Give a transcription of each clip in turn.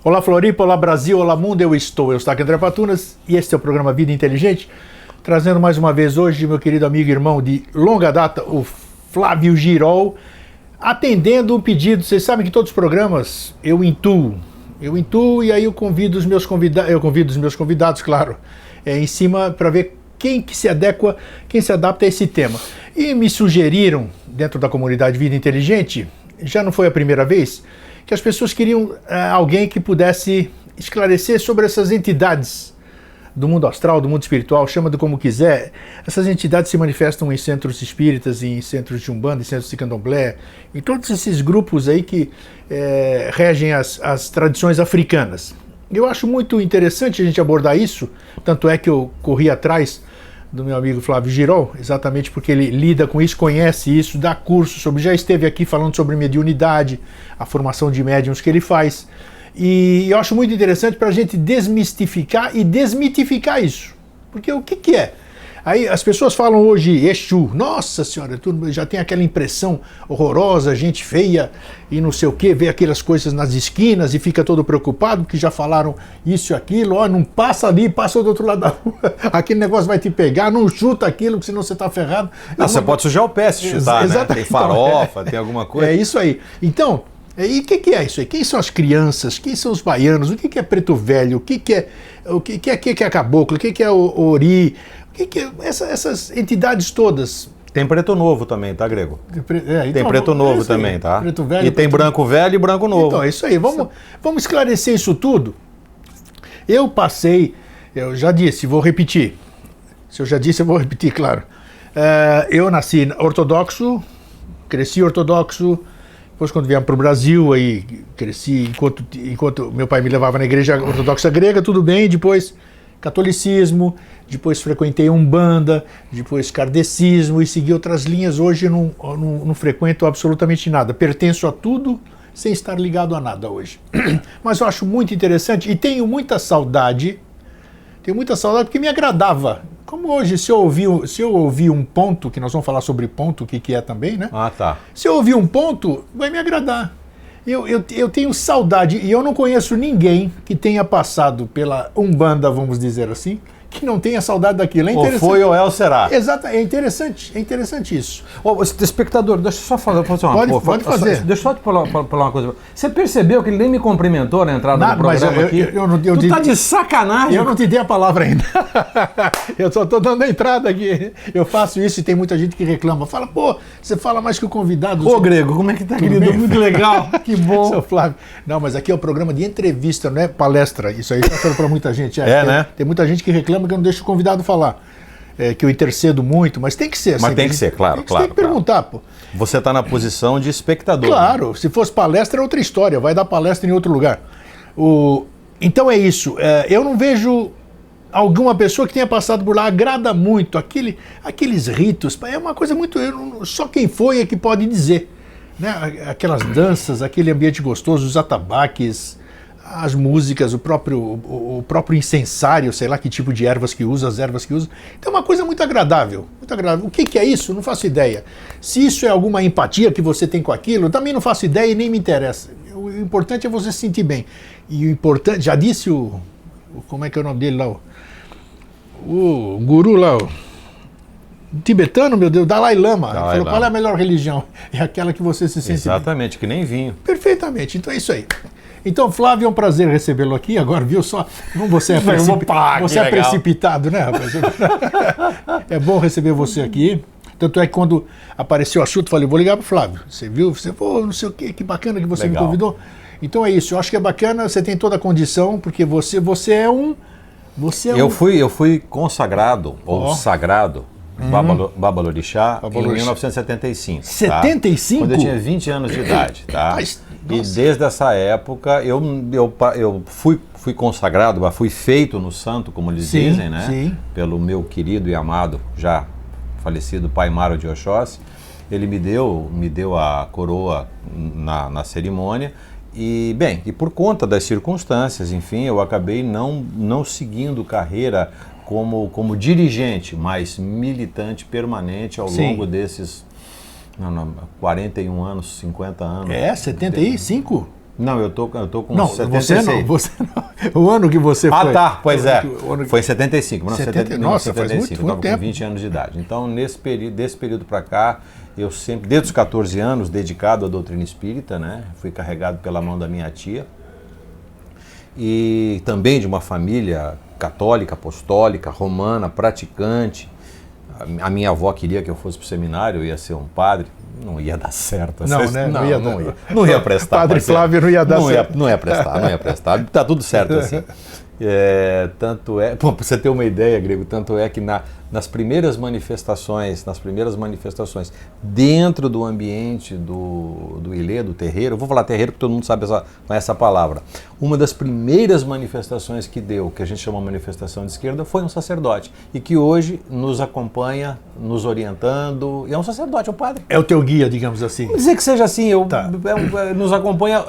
Olá Floripa, olá Brasil, olá mundo, eu estou aqui André Patunas e este é o programa Vida Inteligente, trazendo mais uma vez hoje meu querido amigo e irmão de longa data, o Flávio Girol, atendendo um pedido. Vocês sabem que todos os programas eu intuo e aí eu convido os meus convidados, claro, em cima para ver quem se adapta a esse tema. E me sugeriram, dentro da comunidade Vida Inteligente, já não foi a primeira vez, que as pessoas queriam alguém que pudesse esclarecer sobre essas entidades do mundo astral, do mundo espiritual, chama de como quiser. Essas entidades se manifestam em centros espíritas, em centros de Umbanda, em centros de Candomblé, em todos esses grupos aí que regem as tradições africanas. Eu acho muito interessante a gente abordar isso, tanto é que eu corri atrás do meu amigo Flávio Girol, exatamente porque ele lida com isso, conhece isso, dá curso sobre, já esteve aqui falando sobre mediunidade, a formação de médiuns que ele faz. E eu acho muito interessante para a gente desmistificar e desmitificar isso. Porque o que é? Aí as pessoas falam hoje Exu, nossa senhora, tudo, já tem aquela impressão horrorosa, gente feia e não sei o que, vê aquelas coisas nas esquinas e fica todo preocupado porque já falaram isso e aquilo, ó, não passa ali, passa do outro lado da rua, aquele negócio vai te pegar, não chuta aquilo, senão você está ferrado. Não, você pode sujar o pé se chutar, exatamente, né? Tem farofa, tem alguma coisa. É isso aí. Então, e o que é isso aí? Quem são as crianças? Quem são os baianos? O que é preto velho? O que é caboclo? O que é ori? O que é essas entidades todas? Tem preto novo também, tá, Grego? Então, tem preto novo também, tá? Preto velho, e tem branco velho e branco novo. Então, é isso aí. Vamos esclarecer isso tudo. Eu já disse, vou repetir. Se eu já disse, eu vou repetir, claro. Eu nasci ortodoxo, cresci ortodoxo. Depois, quando viemos para o Brasil, aí cresci enquanto meu pai me levava na igreja ortodoxa grega, tudo bem. Depois catolicismo, depois frequentei Umbanda, depois kardecismo e segui outras linhas. Hoje não frequento absolutamente nada. Pertenço a tudo sem estar ligado a nada hoje. Mas eu acho muito interessante e tenho muita saudade porque me agradava. Como hoje, se eu ouvir um ponto, que nós vamos falar sobre ponto, o que é também, né? Ah, tá. Se eu ouvir um ponto, vai me agradar. Eu tenho saudade, e eu não conheço ninguém que tenha passado pela Umbanda, vamos dizer assim, que não tenha saudade daquilo. É interessante. Ou foi ou é ou será. Exato, é interessante isso. Ô, espectador, deixa eu só fazer uma coisa. Pode fazer. Deixa eu só te falar uma coisa. Você percebeu que ele nem me cumprimentou na entrada do programa aqui? Tu tá de sacanagem. Eu não te dei a palavra ainda. Eu só tô dando a entrada aqui. Eu faço isso e tem muita gente que reclama. Fala, pô, você fala mais que o convidado. Ô, Grego, como é que tá, querido? Bem? Muito legal. Que bom. Seu Flávio. Não, mas aqui é o programa de entrevista, não é palestra. Isso aí tá falando pra muita gente. Né? Tem muita gente que reclama que eu não deixo o convidado falar, que eu intercedo muito, mas tem que ser. Mas tem que ser, claro. Tem que perguntar, pô. Você está na posição de espectador. Claro, né? Se fosse palestra é outra história, vai dar palestra em outro lugar. Então é isso, eu não vejo alguma pessoa que tenha passado por lá, agrada muito, aqueles ritos, é uma coisa muito, só quem foi é que pode dizer, né? Aquelas danças, aquele ambiente gostoso, os atabaques, as músicas, o próprio incensário, sei lá que tipo de ervas que usa, as ervas que usa. Então é uma coisa muito agradável, muito agradável. O que é isso? Não faço ideia. Se isso é alguma empatia que você tem com aquilo, eu também não faço ideia e nem me interessa. O importante é você se sentir bem. E o importante, já disse como é que é o nome dele lá? O guru lá, o tibetano, meu Deus, Dalai Lama. Ele falou, qual é a melhor religião? É aquela que você se sente exatamente, bem. Que nem vinho. Perfeitamente, então é isso aí. Então, Flávio, é um prazer recebê-lo aqui. Agora, viu só? Você é precipitado, né, rapaz? É bom receber você aqui. Tanto é que quando apareceu o assunto, eu falei, vou ligar para o Flávio. Você viu? Você falou, não sei o quê, que bacana que você me convidou. Então é isso, eu acho que é bacana, você tem toda a condição, porque você é um... Eu fui consagrado, ou sagrado, Babalorixá, em 1975. 75? Quando eu tinha 20 anos de idade, tá? E desde essa época eu fui consagrado, fui feito no santo, como eles dizem, né? Sim. Pelo meu querido e amado, já falecido pai Mário de Oxóssi. Ele me deu a coroa na cerimônia. E por conta das circunstâncias, enfim, eu acabei não seguindo carreira como dirigente, mas militante permanente ao longo desses 41 anos, 50 anos. 75? Não, eu tô com Não, 76. você não. O ano que você foi. Ah, tá, pois é. Foi em 75. Nossa, faz muito eu estava tempo. com 20 anos de idade. Então, desse período para cá, eu sempre, desde os 14 anos, dedicado à doutrina espírita, né? Fui carregado pela mão da minha tia. E também de uma família católica, apostólica, romana, praticante. A minha avó queria que eu fosse para o seminário, eu ia ser um padre. Não ia dar certo. Não, né? Não ia prestar. Padre Flávio não ia dar certo. Não ia prestar. Tá tudo certo assim. Tanto é, para você ter uma ideia, Grego, tanto é que nas primeiras manifestações dentro do ambiente do ilê, do terreiro, eu vou falar terreiro porque todo mundo sabe essa palavra. Uma das primeiras manifestações que deu, que a gente chama manifestação de esquerda, foi um sacerdote e que hoje nos acompanha, nos orientando, e é um sacerdote, é um padre. É o teu guia, digamos assim. Vou dizer que seja assim, nos acompanha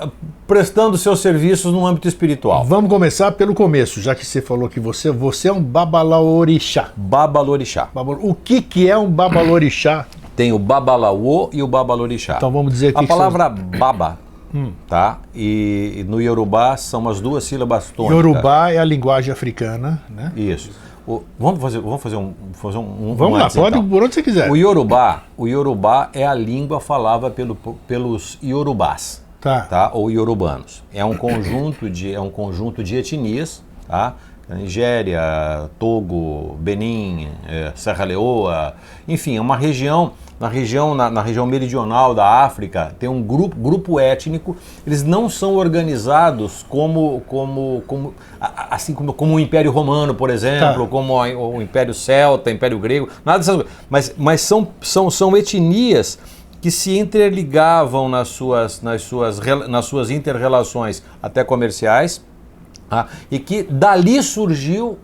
prestando seus serviços no âmbito espiritual. Vamos começar pelo começo, já que você falou que você é um babalorixá. Babalorixá. O que é um babalorixá? Tem o babalaô e o babalorixá. Então vamos dizer que a palavra baba, tá? E no Yorubá são as duas sílabas tônicas. Yorubá é a linguagem africana, né? Isso. Vamos fazer um Vamos lá, pode por onde você quiser. O Yorubá é a língua falada pelos Yorubás, tá? Ou Yorubanos. É um conjunto de etnias, tá? Nigéria, Togo, Benin, Serra Leoa, enfim, é uma região, na região meridional da África, tem um grupo étnico. Eles não são organizados como o Império Romano, por exemplo, como o Império Celta, Império Grego, nada dessas coisas, mas são etnias que se interligavam nas suas inter-relações até comerciais. E que dali surgiu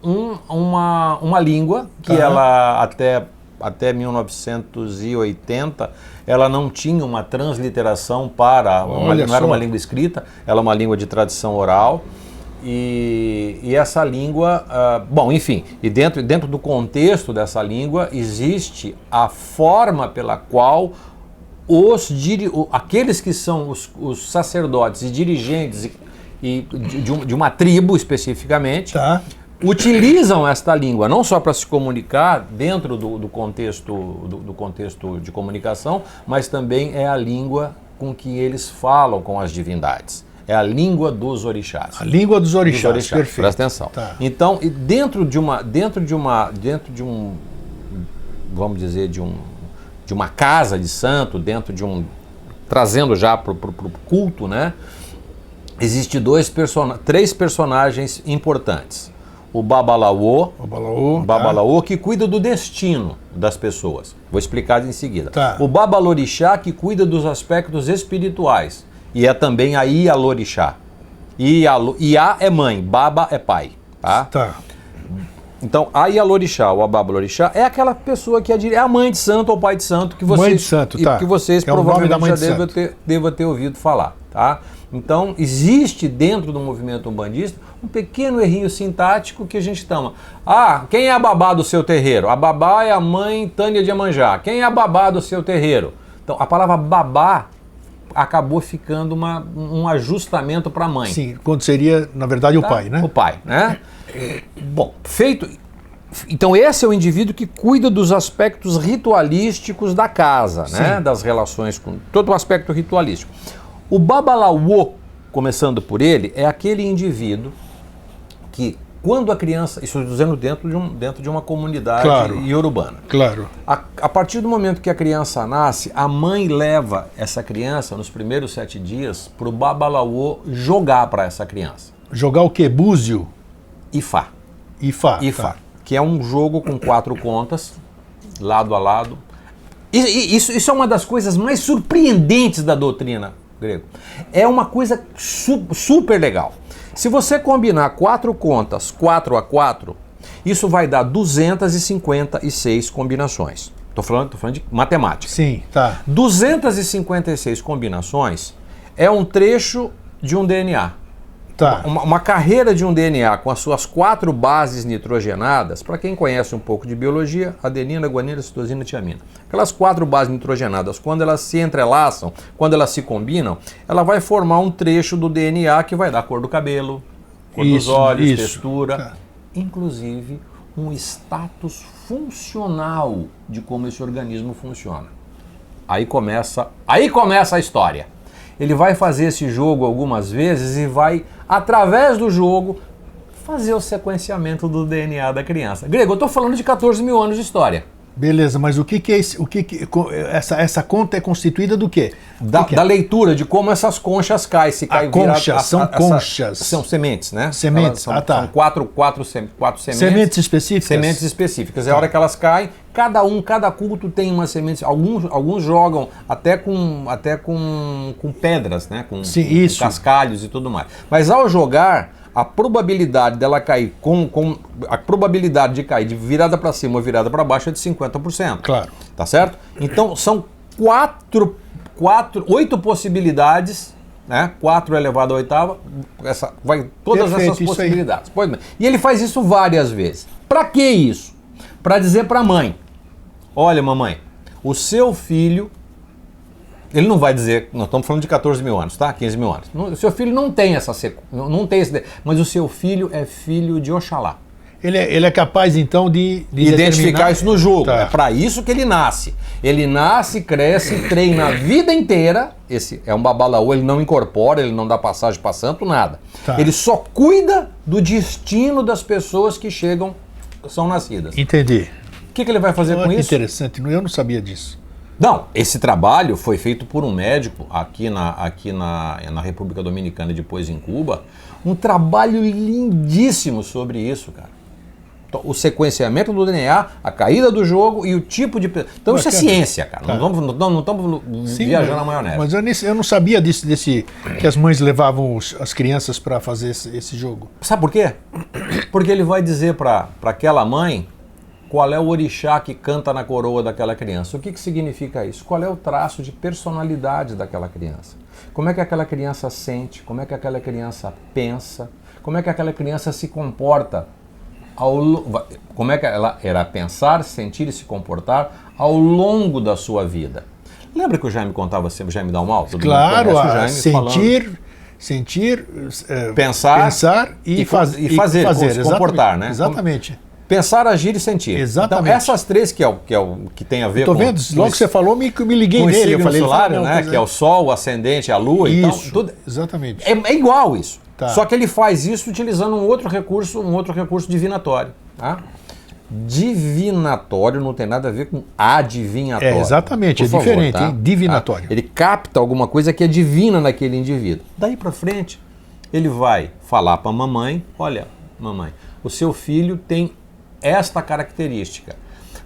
uma língua que ela até 1980 ela não tinha uma transliteração não era uma língua escrita, ela é uma língua de tradição oral. E essa língua, enfim, e dentro do contexto dessa língua existe a forma pela qual aqueles que são os sacerdotes e dirigentes de uma tribo especificamente, utilizam esta língua não só para se comunicar dentro do contexto de comunicação, mas também é a língua com que eles falam com as divindades. É a língua dos orixás. A língua dos orixás, perfeito. Presta atenção. Então, dentro de vamos dizer, de uma casa de santo, trazendo já para o culto, né? Existem três personagens importantes. O babalaô, que cuida do destino das pessoas. Vou explicar em seguida. O babalorixá, que cuida dos aspectos espirituais. E é também a Ialorixá. Iá é mãe, Baba é pai. Então, a Ialorixá ou a babalorixá é aquela pessoa que é a mãe de santo ou pai de santo que vocês provavelmente já devem ter ouvido falar. Tá? Então, existe dentro do movimento umbandista um pequeno errinho sintático que a gente chama. Quem é a babá do seu terreiro? A babá é a mãe Tânia de Iemanjá. Quem é a babá do seu terreiro? Então, a palavra babá acabou ficando um ajustamento para a mãe. Sim, quando seria, na verdade, o pai, né? O pai, né? Bom, feito... Então esse é o indivíduo que cuida dos aspectos ritualísticos da casa, né? Das relações com todo o aspecto ritualístico. O babalaô, começando por ele, é aquele indivíduo que, quando a criança, isso dizendo dentro de uma comunidade iorubana. Claro. A partir do momento que a criança nasce, a mãe leva essa criança, nos primeiros 7 dias, para o babalaô jogar para essa criança. Jogar o quê? Búzio? Ifá. Ifá. Que é um jogo com 4 contas, lado a lado. Isso é uma das coisas mais surpreendentes da doutrina grega. É uma coisa super legal. Se você combinar 4 contas, 4 a 4, isso vai dar 256 combinações. Estou falando de matemática. Sim, tá. 256 combinações é um trecho de um DNA. Tá. Uma carreira de um DNA com as suas 4 bases nitrogenadas, para quem conhece um pouco de biologia, adenina, guanina, citosina, tiamina. Aquelas 4 bases nitrogenadas, quando elas se entrelaçam, quando elas se combinam, ela vai formar um trecho do DNA que vai dar cor do cabelo, cor dos olhos, textura, Tá. inclusive um status funcional de como esse organismo funciona. Aí começa a história. Ele vai fazer esse jogo algumas vezes e vai, através do jogo, fazer o sequenciamento do DNA da criança. Grego, eu estou falando de 14 mil anos de história. Beleza, mas o que é esse, essa conta é constituída do quê? Da leitura de como essas conchas caem. Se cai conchas, são conchas. São sementes, né? Sementes, são tá. São quatro sementes. Sementes específicas? Sementes específicas. É a hora que elas caem, cada culto tem uma semente. Alguns jogam até com pedras, né? Sim, com isso. cascalhos e tudo mais. Mas ao jogar, a probabilidade dela cair a probabilidade de cair de virada para cima ou virada para baixo é de 50%. Claro. Tá certo? Então são 8 possibilidades, né? 4 elevado à oitava, todas Perfeito, essas isso possibilidades. Pois bem. E ele faz isso várias vezes. Para que isso? Para dizer para a mãe: olha, mamãe, o seu filho. Ele não vai dizer, nós estamos falando de 14 mil anos, tá? 15 mil anos. O seu filho não tem não tem esse, mas o seu filho é filho de Oxalá. Ele é capaz, então, de identificar isso no jogo. Tá. É para isso que ele nasce. Ele nasce, cresce, treina a vida inteira. Esse é um babalaô, ele não incorpora, ele não dá passagem para santo, nada. Tá. Ele só cuida do destino das pessoas que são nascidas. Entendi. O que ele vai fazer com Que isso? interessante, eu não sabia disso. Não, esse trabalho foi feito por um médico aqui na República Dominicana e depois em Cuba. Um trabalho lindíssimo sobre isso, cara. Então, o sequenciamento do DNA, a caída do jogo e o tipo de... Então isso é ciência, cara. Tá. Não estamos viajando na maionese. Mas eu não sabia desse que as mães levavam as crianças para fazer esse jogo. Sabe por quê? Porque ele vai dizer para aquela mãe qual é o orixá que canta na coroa daquela criança. O que significa isso? Qual é o traço de personalidade daquela criança? Como é que aquela criança sente? Como é que aquela criança pensa? Como é que aquela criança se comporta? Como é que ela era pensar, sentir e se comportar ao longo da sua vida? Lembra que o Jaime contava sempre, o Jaime Dalmau? Claro, sentir, pensar e fazer, se comportar, né? Exatamente. Pensar, agir e sentir. Exatamente. Então, essas três que tem a ver com... Tô vendo, logo que você falou, me liguei com nele. Eu falei, solar, né? Que é o Sol, o Ascendente, a Lua. Isso, então, exatamente. É igual isso. Tá. Só que ele faz isso utilizando um outro recurso divinatório. Tá? Divinatório não tem nada a ver com adivinhatório. Exatamente, Por favor, diferente, tá? hein? Divinatório. Ele capta alguma coisa que é divina naquele indivíduo. Daí para frente, ele vai falar para a mamãe: olha, mamãe, o seu filho tem esta característica.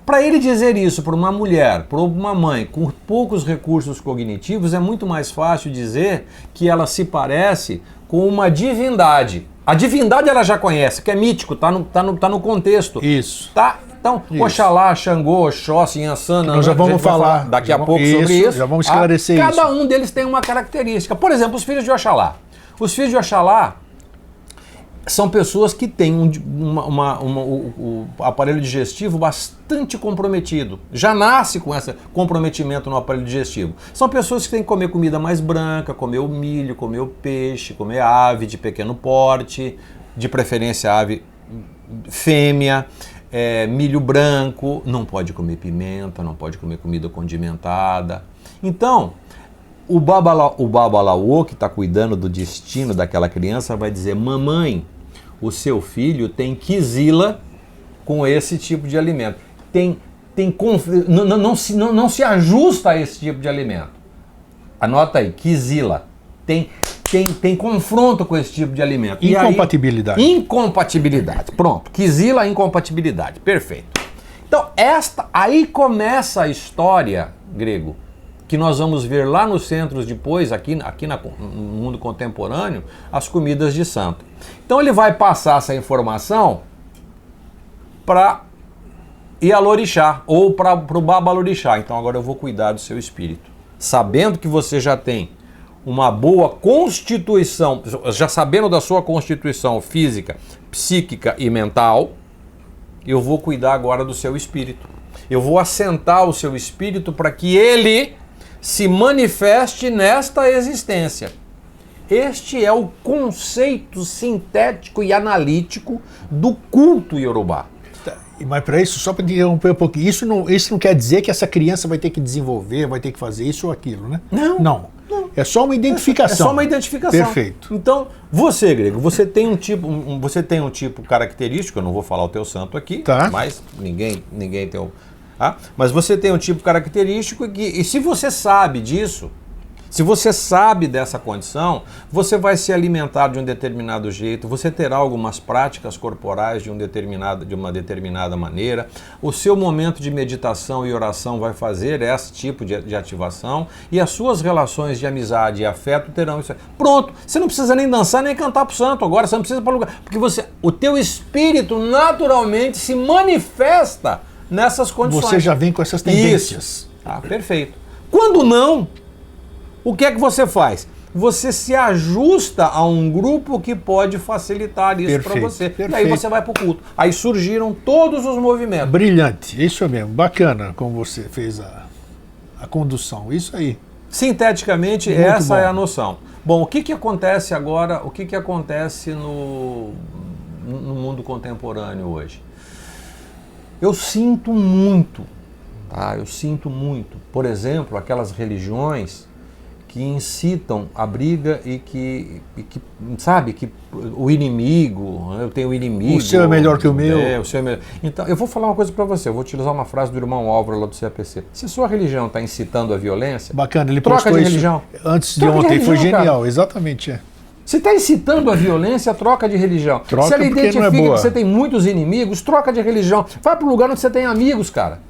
Para ele dizer isso para uma mulher, para uma mãe com poucos recursos cognitivos, é muito mais fácil dizer que ela se parece com uma divindade. A divindade ela já conhece, que é mítico, tá no contexto. Isso. Tá? Então, Isso. Oxalá, Xangô, Oxóssi, Yansan, nós já vamos falar daqui a pouco sobre isso. Já vamos esclarecer isso. Cada um deles tem uma característica. Por exemplo, os filhos de Oxalá. Os filhos de Oxalá são pessoas que têm o aparelho digestivo bastante comprometido. Já nasce com esse comprometimento no aparelho digestivo. São pessoas que têm que comer comida mais branca, comer o milho, comer o peixe, comer ave de pequeno porte, de preferência ave fêmea, milho branco, não pode comer pimenta, não pode comer comida condimentada. Então, o babalaô que está cuidando do destino daquela criança vai dizer: mamãe, o seu filho tem quizila com esse tipo de alimento. Não se ajusta a esse tipo de alimento. Anota aí, quizila. Tem confronto com esse tipo de alimento. Incompatibilidade. Incompatibilidade. Pronto. Quizila, incompatibilidade. Perfeito. Então, aí começa a história, Grego, que nós vamos ver lá nos centros depois, aqui no mundo contemporâneo, as comidas de santo. Então ele vai passar essa informação para Ialorixá, ou para o Babalorixá. Então agora eu vou cuidar do seu espírito. Sabendo que você já tem uma boa constituição, já sabendo da sua constituição física, psíquica e mental, eu vou cuidar agora do seu espírito. Eu vou assentar o seu espírito para que ele se manifeste nesta existência. Este é o conceito sintético e analítico do culto iorubá. Mas para isso, só para interromper um pouquinho, isso não quer dizer que essa criança vai ter que desenvolver, vai ter que fazer isso ou aquilo, né? Não. É só uma identificação. É só uma identificação. Perfeito. Então, você, Grego, você tem um tipo característico, eu não vou falar o teu santo aqui, tá. Mas ninguém tem o... Mas você tem um tipo característico e se você sabe disso, se você sabe dessa condição, você vai se alimentar de um determinado jeito, você terá algumas práticas corporais de uma determinada maneira, o seu momento de meditação e oração vai fazer esse tipo de ativação e as suas relações de amizade e afeto terão isso. Pronto, você não precisa nem dançar nem cantar pro santo agora, você não precisa para lugar, porque o teu espírito naturalmente se manifesta nessas condições. Você já vem com essas tendências. Isso. Perfeito. Quando não, o que é que você faz? Você se ajusta a um grupo que pode facilitar isso para você. Perfeito. E aí você vai para o culto. Aí surgiram todos os movimentos. Brilhante, isso mesmo. Bacana como você fez a condução. Isso aí. Sinteticamente, muito essa bom. é a noção. Bom, o que acontece agora, o que acontece no mundo contemporâneo hoje? Eu sinto muito, tá? Eu sinto muito. Por exemplo, aquelas religiões que incitam a briga e que sabe, que o inimigo, eu tenho o inimigo. O seu é melhor que o meu. O seu é melhor. Então, eu vou falar uma coisa para você, eu vou utilizar uma frase do irmão Álvaro lá do CAPC. Se a sua religião está incitando a violência, bacana, ele troca postou de isso religião. Antes de Troca de ontem, religião, foi genial, cara. exatamente. É. Se está incitando a violência, troca de religião. Troca se ela porque identifica não é boa. que você tem muitos inimigos, troca de religião. Vai para o lugar onde você tem amigos, cara.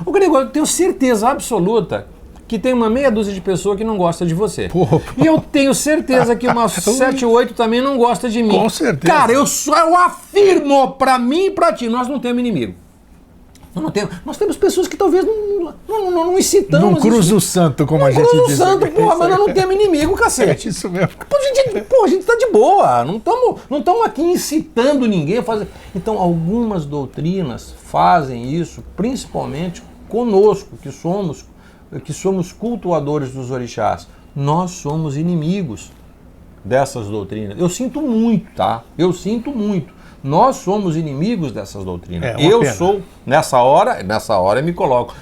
O Gregório, eu tenho certeza absoluta que tem uma meia dúzia de pessoas que não gosta de você. Pô. E eu tenho certeza que umas 7, 8 também não gosta de mim. Com certeza. Cara, eu afirmo para mim e para ti, nós não temos inimigo. Nós temos pessoas que talvez não incitamos. Não cruza o santo, como a gente Não cruza o diz. santo, porra, mas nós não temos inimigo, cacete. É isso mesmo. Pô, a gente tá de boa, não estamos aqui incitando ninguém a fazer. Então, algumas doutrinas fazem isso, principalmente conosco, que somos cultuadores dos orixás. Nós somos inimigos dessas doutrinas. Eu sinto muito, tá? Eu sinto muito. Nós somos inimigos dessas doutrinas. Eu sou, nessa hora eu me coloco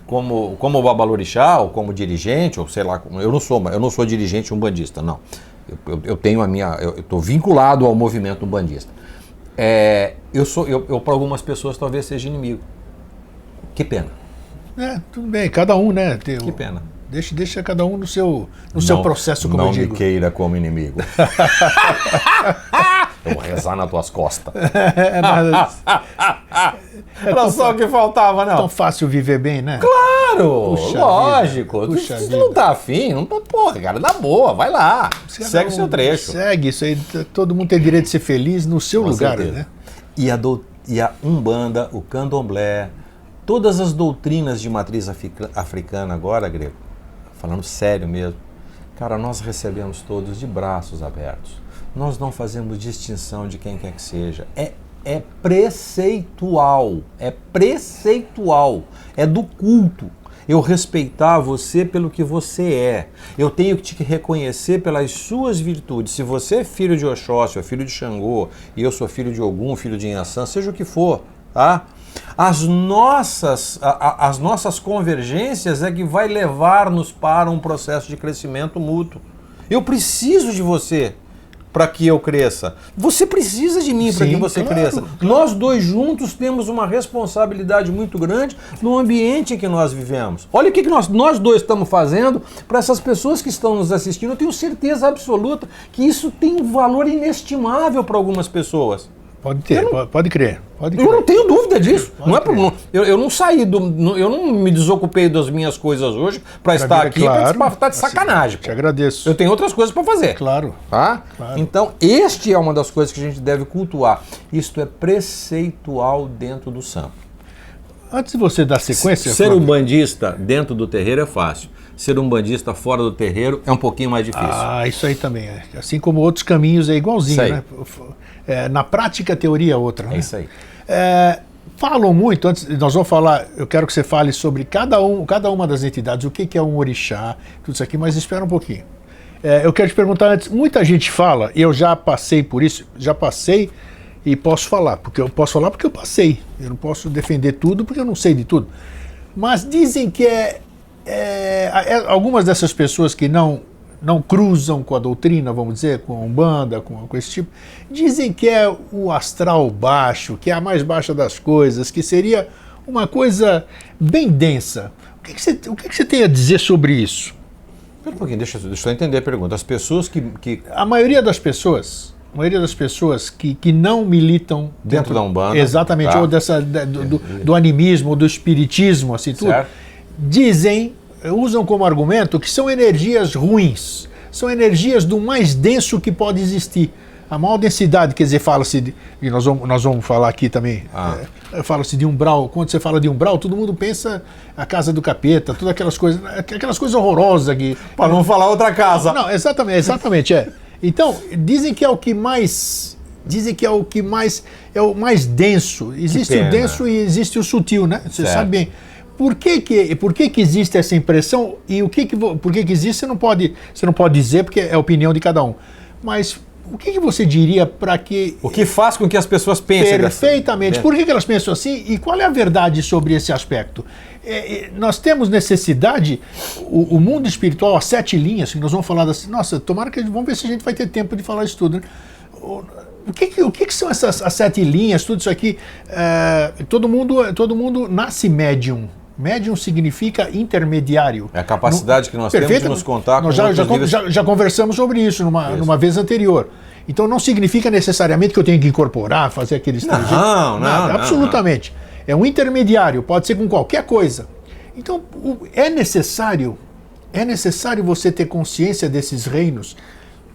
como babalorixá, ou como dirigente, ou sei lá, eu não sou dirigente umbandista, não. Eu tenho eu estou vinculado ao movimento umbandista. Eu para algumas pessoas talvez seja inimigo. Que pena. Tudo bem, cada um, né? Que pena. Deixa cada um no seu processo, como eu digo. Não me queira como inimigo. Eu vou rezar nas tuas costas. Era só o que faltava, não. É tão fácil viver bem, né? Claro, Puxa lógico. Puxa Se vida. não tá afim, não tá, porra, cara, na boa, vai lá. Segue o seu trecho. Segue isso aí. Todo mundo tem direito de ser feliz no seu lugar, certeza. né? E a Umbanda, o Candomblé, todas as doutrinas de matriz africana agora, Grego, falando sério mesmo, cara, nós recebemos todos de braços abertos. Nós não fazemos distinção de quem quer que seja. É preceitual. É preceitual. É do culto. Eu respeitar você pelo que você é. Eu tenho que te reconhecer pelas suas virtudes. Se você é filho de Oxóssi, ou filho de Xangô, e eu sou filho de Ogum, filho de Inhaçã, seja o que for, tá? As nossas convergências é que vai levar-nos para um processo de crescimento mútuo. Eu preciso de você para que eu cresça. Você precisa de mim para que você cresça. Nós dois juntos temos uma responsabilidade muito grande no ambiente em que nós vivemos. Olha o que nós dois estamos fazendo para essas pessoas que estão nos assistindo. Eu tenho certeza absoluta que isso tem um valor inestimável para algumas pessoas. Pode ter, pode crer. Eu não tenho dúvida disso. Eu não saí eu não me desocupei das minhas coisas hoje para estar aqui para estar de sacanagem. Te agradeço. Eu tenho outras coisas para fazer. Claro. Tá? Claro. Então, este é uma das coisas que a gente deve cultuar. Isto é preceitual dentro do santo. Antes de você dar sequência... Ser umbandista dentro do terreiro é fácil. ser um bandista fora do terreiro é um pouquinho mais difícil. Ah, isso aí também é. Assim como outros caminhos é igualzinho, né? Na prática a teoria é outra. É isso aí. Falam muito, antes nós vamos falar, eu quero que você fale sobre cada uma das entidades, o que é um orixá, tudo isso aqui, mas espera um pouquinho. Eu quero te perguntar antes, muita gente fala, e eu já passei por isso, e posso falar, porque eu passei. Eu não posso defender tudo porque eu não sei de tudo. Mas dizem que algumas dessas pessoas que não cruzam com a doutrina, vamos dizer, com a Umbanda, com esse tipo, dizem que é o astral baixo, que é a mais baixa das coisas, que seria uma coisa bem densa. O que você tem a dizer sobre isso? Espera um pouquinho, deixa eu entender a pergunta. As pessoas que... A maioria das pessoas que não militam dentro da Umbanda, exatamente, tá, ou do animismo, ou do espiritismo, assim tudo, certo, usam como argumento que são energias ruins, são energias do mais denso que pode existir. A maior densidade, quer dizer, fala-se, e nós vamos falar aqui também, fala-se de umbral. Quando você fala de umbral, todo mundo pensa a casa do capeta, todas aquelas coisas horrorosas. Para não falar outra casa. Não, exatamente. Então, dizem que é o que mais... é o mais denso. Existe o denso e existe o sutil, né? Você sabe bem. Por que existe essa impressão e por que existe, você não pode dizer, porque é a opinião de cada um. Mas o que você diria para que... O que faz com que as pessoas pensem perfeitamente. Por que elas pensam assim e qual é a verdade sobre esse aspecto? Nós temos necessidade, o mundo espiritual, as 7 linhas, que nós vamos falar das... Nossa, tomara que... Vamos ver se a gente vai ter tempo de falar isso tudo, né? O que são as 7 linhas, tudo isso aqui? Todo mundo nasce médium. Médium significa intermediário. É a capacidade que nós temos de nos contar com nós já conversamos sobre isso numa vez anterior. Então não significa necessariamente que eu tenho que incorporar, fazer aqueles... Não, absolutamente. É um intermediário, pode ser com qualquer coisa. Então é necessário você ter consciência desses reinos,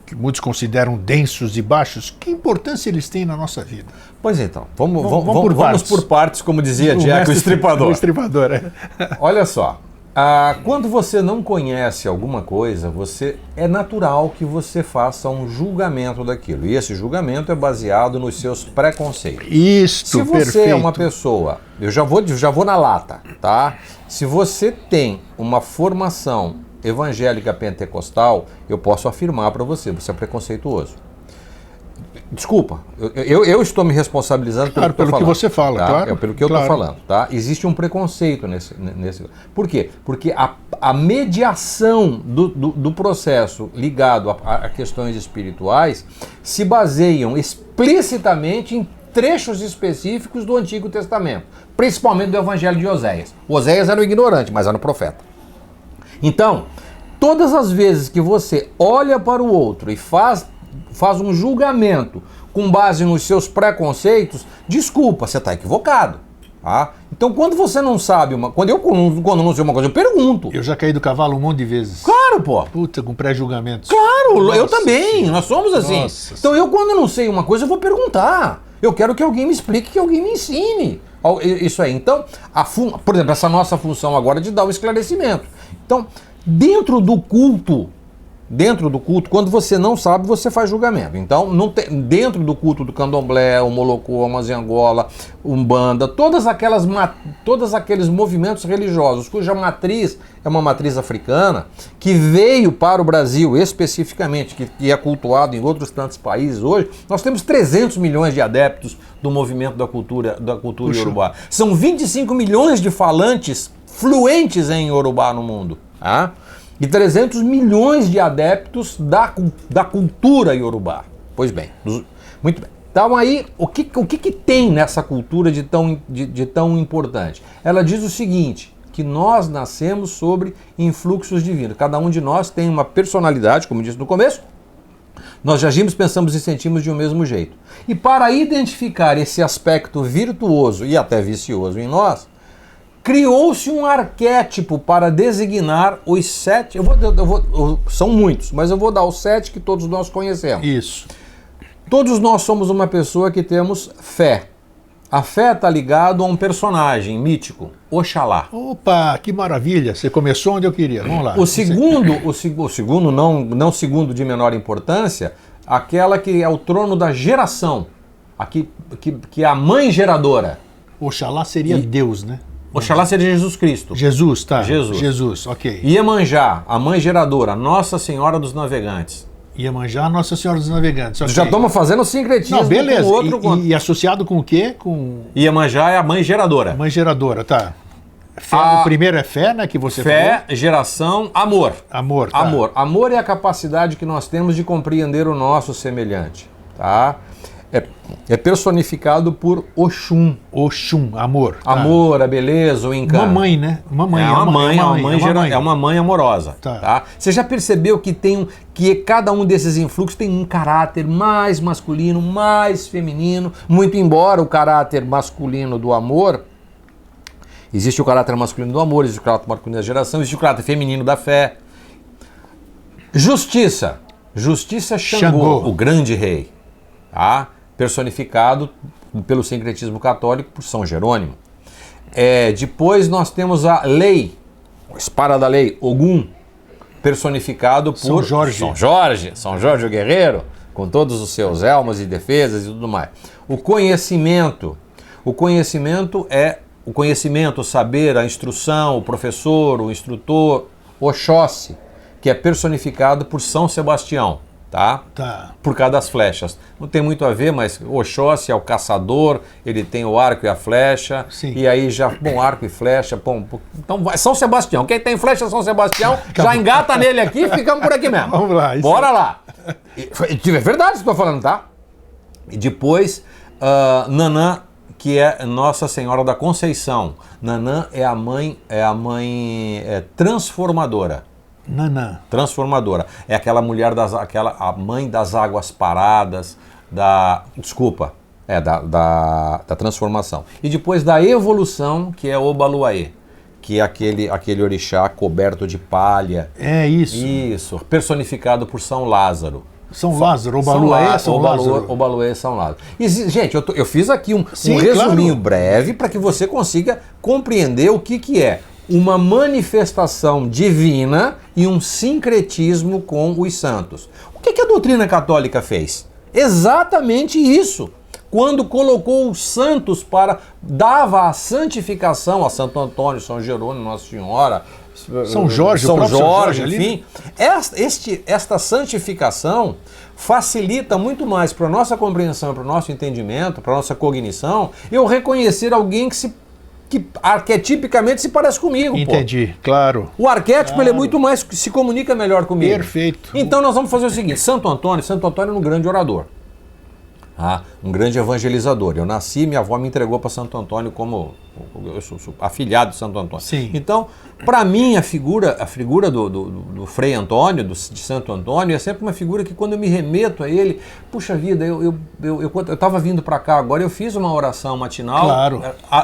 que muitos consideram densos e baixos. Que importância eles têm na nossa vida? Pois então, vamos por partes, como dizia Jack, o Estripador. O Estripador, Olha só, quando você não conhece alguma coisa, é natural que você faça um julgamento daquilo. E esse julgamento é baseado nos seus preconceitos. Isso, perfeito. Se você é uma pessoa, eu já vou na lata, tá? Se você tem uma formação evangélica pentecostal, eu posso afirmar para você é preconceituoso. Desculpa, eu estou me responsabilizando pelo que você fala, tá? Claro. Pelo que eu estou falando, tá? Existe um preconceito nesse... Por quê? Porque a mediação do processo ligado a questões espirituais se baseiam explicitamente em trechos específicos do Antigo Testamento, principalmente do Evangelho de Oséias. Oséias era um ignorante, mas era um profeta. Então, todas as vezes que você olha para o outro e faz um julgamento com base nos seus preconceitos, desculpa, você está equivocado. Tá? Então, quando você não sabe quando eu não sei uma coisa, eu pergunto. Eu já caí do cavalo um monte de vezes. Claro, pô. Puta, com pré-julgamentos. Claro, nossa, eu também. Nós somos assim. Nossa. Então, quando eu não sei uma coisa, eu vou perguntar. Eu quero que alguém me explique, que alguém me ensine. Isso aí. Então, por exemplo, essa nossa função agora de dar o esclarecimento. Então, dentro do culto, quando você não sabe, você faz julgamento. Então, dentro do culto do candomblé, o molocô, a maziangola, umbanda, todos aqueles movimentos religiosos cuja matriz é uma matriz africana, que veio para o Brasil especificamente, que é cultuado em outros tantos países hoje, nós temos 300 milhões de adeptos do movimento da cultura iorubá. São 25 milhões de falantes fluentes em iorubá no mundo. Tá? E 300 milhões de adeptos da cultura iorubá. Pois bem, muito bem. Então aí, o que tem nessa cultura de tão importante? Ela diz o seguinte, que nós nascemos sobre influxos divinos. Cada um de nós tem uma personalidade, como disse no começo, nós agimos, pensamos e sentimos de um mesmo jeito. E para identificar esse aspecto virtuoso e até vicioso em nós, criou-se um arquétipo para designar os 7, são muitos, mas eu vou dar os 7 que todos nós conhecemos. Isso. Todos nós somos uma pessoa que temos fé. A fé está ligado a um personagem mítico, Oxalá. Opa, que maravilha. Você começou onde eu queria. Vamos lá. O segundo não segundo de menor importância, aquela que é o trono da geração, que é a mãe geradora. Oxalá seria Deus, né? Oxalá seria Jesus Cristo. Jesus, tá. Jesus. Ok. Iemanjá, a mãe geradora, Nossa Senhora dos Navegantes. Iemanjá, Nossa Senhora dos Navegantes. Okay. Já estamos fazendo sincretismo. Não, beleza. Com outro. E associado com o quê? Com Iemanjá é a mãe geradora. mãe geradora, tá. Fé, o primeiro é fé, né? Que você fé, falou. geração, amor. Amor, tá. Amor. Amor é a capacidade que nós temos de compreender o nosso semelhante, tá? É personificado por Oxum. Oxum, amor. Tá. Amor, a beleza, o encanto. Mamãe, né? Mamãe. É uma mãe amorosa. Tá. Você já percebeu que cada um desses influxos tem um caráter mais masculino, mais feminino, muito embora o caráter masculino do amor, existe o caráter masculino do amor, existe o caráter masculino da geração, existe o caráter feminino da fé. Justiça. Justiça é Xangô, o grande rei. Tá? Personificado pelo sincretismo católico por São Jerônimo. Depois nós temos a lei, a espada da lei, Ogum, personificado por São Jorge. São Jorge o guerreiro, com todos os seus elmos e defesas e tudo mais. O conhecimento é o conhecimento, o saber, a instrução, o professor, o instrutor, Oxóssi, que é personificado por São Sebastião. Tá? Por causa das flechas. Não tem muito a ver, mas Oxóssi é o caçador, ele tem o arco e a flecha. Sim. E aí já, arco e flecha, então vai, São Sebastião. Quem tem flecha, São Sebastião, já engata nele aqui e ficamos por aqui mesmo. Vamos lá. Bora lá. É verdade isso que eu estou falando, tá? E depois, Nanã, que é Nossa Senhora da Conceição. Nanã é a mãe transformadora. Nanã. Transformadora. É aquela mulher, a mãe das águas paradas, da transformação. E depois da evolução, que é Obaluaê, que é aquele orixá coberto de palha. É isso. Isso, personificado por São Lázaro. São Lázaro, Obaluaê é São Lázaro. Obaluaê é São Lázaro. E, gente, eu fiz aqui um Sim, resuminho claro. breve para que você consiga compreender o que é uma manifestação divina e um sincretismo com os santos. O que a doutrina católica fez? Exatamente isso. Quando colocou os santos dava a santificação a Santo Antônio, São Jerônimo, Nossa Senhora, São Jorge, enfim. Esta santificação facilita muito mais para a nossa compreensão, para o nosso entendimento, para a nossa cognição, eu reconhecer alguém que arquetipicamente se parece comigo. Entendi, claro. O arquétipo ele é muito mais, se comunica melhor comigo. Perfeito. Então nós vamos fazer o seguinte, Santo Antônio é um grande orador. Um grande evangelizador. Eu nasci, minha avó me entregou para Santo Antônio como eu sou afilhado de Santo Antônio. Sim. Então, para mim, a figura do Frei Antônio, de Santo Antônio, é sempre uma figura que quando eu me remeto a ele, puxa vida, eu estava vindo para cá agora, eu fiz uma oração matinal.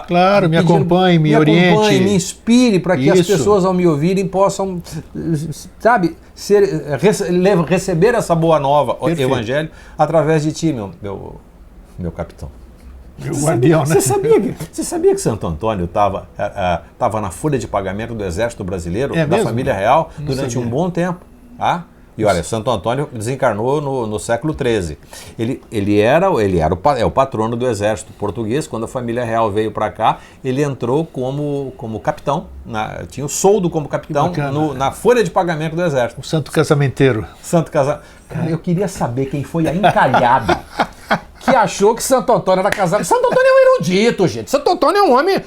Claro, me acompanhe, me oriente. Me inspire para que as pessoas ao me ouvirem possam, sabe, receber essa boa nova, o evangelho, através de ti, meu capitão. Guardião, né? Você sabia que Santo Antônio estava na folha de pagamento do Exército Brasileiro, da mesmo? família real, durante um bom tempo? E olha, Santo Antônio desencarnou no século XIII. Ele era o patrono do Exército português. Quando a família real veio para cá, ele entrou como capitão, tinha o soldo como capitão na folha de pagamento do Exército. O santo casamenteiro. Cara, eu queria saber quem foi a encalhada que achou que Santo Antônio era casado. Santo Antônio é um erudito, gente. Santo Antônio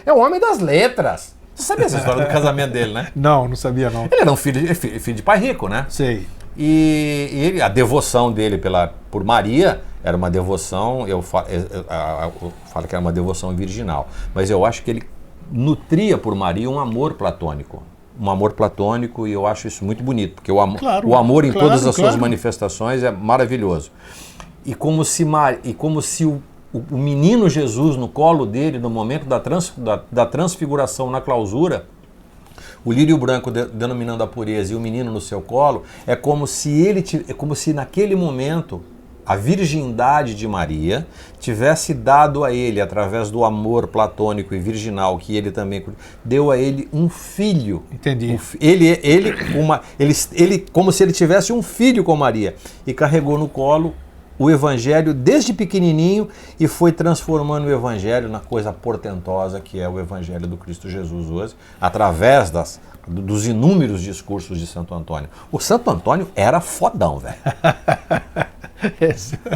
é um homem das letras. Você sabia essa história do casamento dele, né? Não sabia não. Ele era um filho de pai rico, né? Sei. E a devoção dele por Maria era uma devoção, eu falo que era uma devoção virginal, mas eu acho que ele nutria por Maria um amor platônico. E eu acho isso muito bonito, porque o amor em todas as suas manifestações é maravilhoso. E como se o menino Jesus no colo dele, no momento da transfiguração na clausura, o lírio branco denominando a pureza e o menino no seu colo, é como se naquele momento a virgindade de Maria, tivesse dado a ele, através do amor platônico e virginal que ele também deu a ele um filho. Entendi. Ele como se ele tivesse um filho com Maria e carregou no colo o Evangelho desde pequenininho e foi transformando o Evangelho na coisa portentosa que é o Evangelho do Cristo Jesus hoje, através dos inúmeros discursos de Santo Antônio. O Santo Antônio era fodão, velho.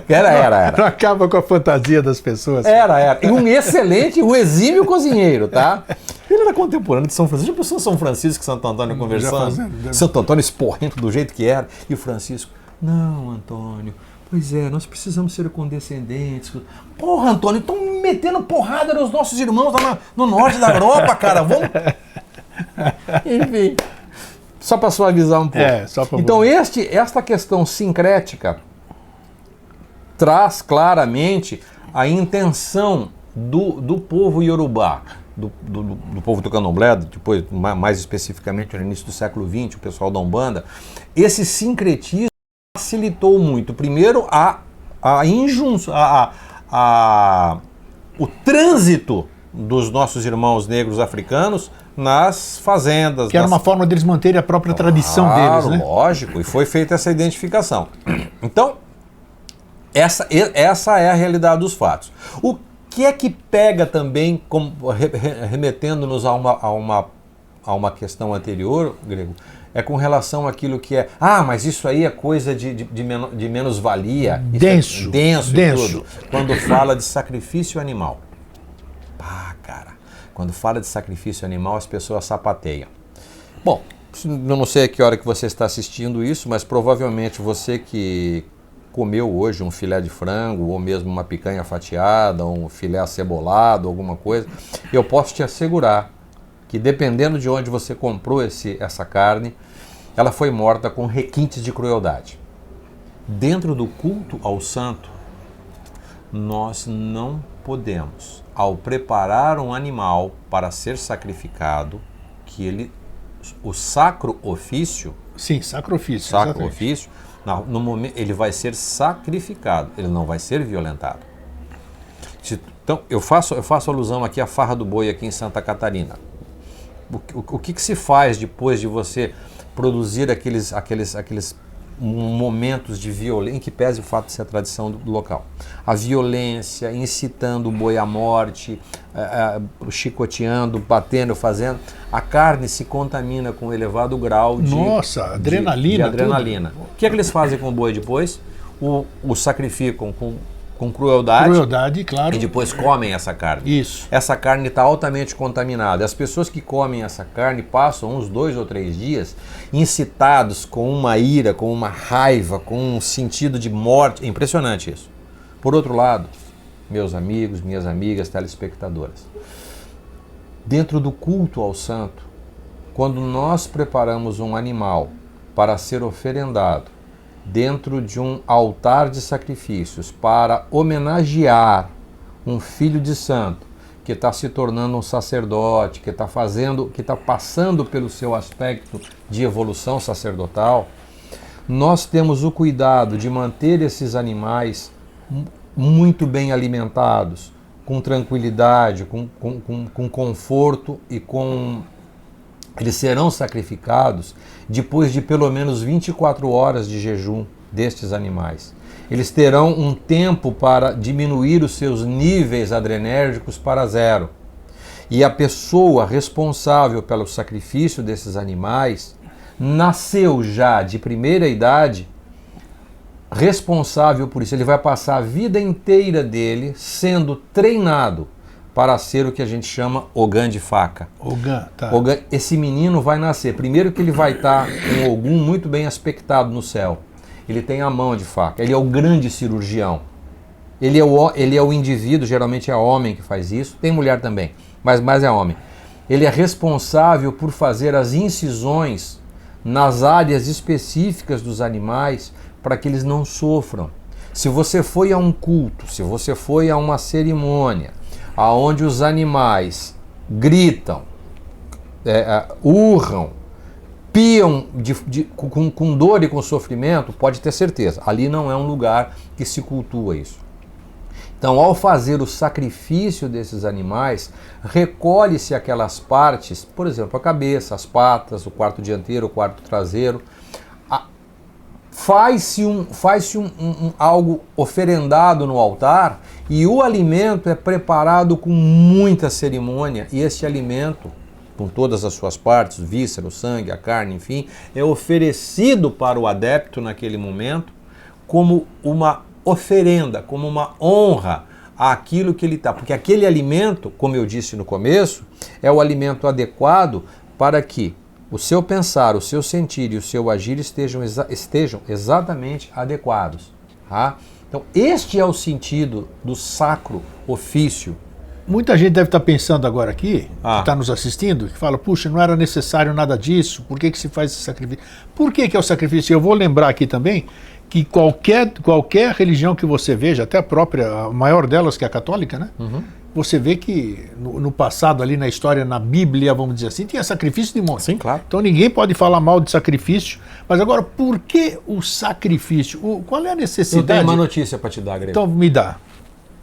Era. Não acaba com a fantasia das pessoas. Era. E um exímio cozinheiro, tá? Ele era contemporâneo de São Francisco. Já pensou São Francisco e Santo Antônio conversando? Santo Antônio esporrento do jeito que era. E o Francisco, não, Antônio, pois é, nós precisamos ser condescendentes. Porra, Antônio, estão metendo porrada nos nossos irmãos lá no norte da Europa, cara. Vamos... Enfim, só para suavizar um pouco. Então, esta questão sincrética traz claramente a intenção do povo iorubá, do povo do Candomblé, depois, mais especificamente no início do século XX, o pessoal da Umbanda. Esse sincretismo facilitou muito, primeiro, o trânsito dos nossos irmãos negros africanos nas fazendas. Que era uma forma deles manterem a própria tradição deles, né? Lógico, e foi feita essa identificação. Então, essa é a realidade dos fatos. O que é que pega também, remetendo-nos a uma questão anterior, Grego, é com relação àquilo que é, mas isso aí é coisa de menos-valia. Denso. Denso. Tudo. Quando fala de sacrifício animal. Cara, quando fala de sacrifício animal, as pessoas sapateiam. Bom, eu não sei a que hora que você está assistindo isso, mas provavelmente você que comeu hoje um filé de frango, ou mesmo uma picanha fatiada, um filé acebolado, alguma coisa, eu posso te assegurar que dependendo de onde você comprou essa carne, ela foi morta com requintes de crueldade. Dentro do culto ao santo, nós não podemos, ao preparar um animal para ser sacrificado, o sacro ofício... Sim, sacro ofício. Sacro ofício, no momento, ele vai ser sacrificado, ele não vai ser violentado. Então, eu faço alusão aqui à farra do boi aqui em Santa Catarina. O que se faz depois de você produzir aqueles momentos de violência, em que pese o fato de ser a tradição do local? A violência, incitando o boi à morte, chicoteando, batendo, fazendo. A carne se contamina com um elevado grau de... Nossa, adrenalina. De adrenalina. Tudo. O que é que eles fazem com o boi depois? O sacrificam com crueldade. Crueldade, claro. E depois comem essa carne. Isso. Essa carne está altamente contaminada. As pessoas que comem essa carne passam uns 2 ou 3 dias incitados com uma ira, com uma raiva, com um sentido de morte. É impressionante isso. Por outro lado, meus amigos, minhas amigas, telespectadoras, dentro do culto ao santo, quando nós preparamos um animal para ser oferendado dentro de um altar de sacrifícios para homenagear um filho de santo que está se tornando um sacerdote, que está passando pelo seu aspecto de evolução sacerdotal, nós temos o cuidado de manter esses animais muito bem alimentados, com tranquilidade, com conforto e com... Eles serão sacrificados depois de pelo menos 24 horas de jejum destes animais. Eles terão um tempo para diminuir os seus níveis adrenérgicos para 0. E a pessoa responsável pelo sacrifício desses animais nasceu já de primeira idade responsável por isso. Ele vai passar a vida inteira dele sendo treinado para ser o que a gente chama Ogã de faca. Ogã, tá. Esse menino vai nascer. Primeiro que ele vai estar com Ogum muito bem aspectado no céu. Ele tem a mão de faca. Ele é o grande cirurgião. Ele é o indivíduo, geralmente é homem que faz isso. Tem mulher também, mas mais é homem. Ele é responsável por fazer as incisões nas áreas específicas dos animais para que eles não sofram. Se você foi a um culto, se você foi a uma cerimônia, aonde os animais gritam, urram, piam com dor e com sofrimento, pode ter certeza, ali não é um lugar que se cultua isso. Então, ao fazer o sacrifício desses animais, recolhe-se aquelas partes, por exemplo, a cabeça, as patas, o quarto dianteiro, o quarto traseiro, faz-se algo oferendado no altar e o alimento é preparado com muita cerimônia, e esse alimento, com todas as suas partes, o víscero, o sangue, a carne, enfim, é oferecido para o adepto naquele momento como uma oferenda, como uma honra àquilo que ele está. Porque aquele alimento, como eu disse no começo, é o alimento adequado para que o seu pensar, o seu sentir e o seu agir estejam exatamente adequados. Tá? Então, este é o sentido do sacro ofício. Muita gente deve estar pensando agora aqui, que está nos assistindo, que fala, puxa, não era necessário nada disso, por que se faz esse sacrifício? Por que é o sacrifício? Eu vou lembrar aqui também que qualquer religião que você veja, até a própria, a maior delas, que é a católica, né? Uhum. Você vê que no passado, ali na história, na Bíblia, vamos dizer assim, tinha sacrifício de monte. Sim, claro. Então ninguém pode falar mal de sacrifício. Mas agora, por que o sacrifício? Qual é a necessidade? Eu tenho uma notícia para te dar, Grego. Então me dá.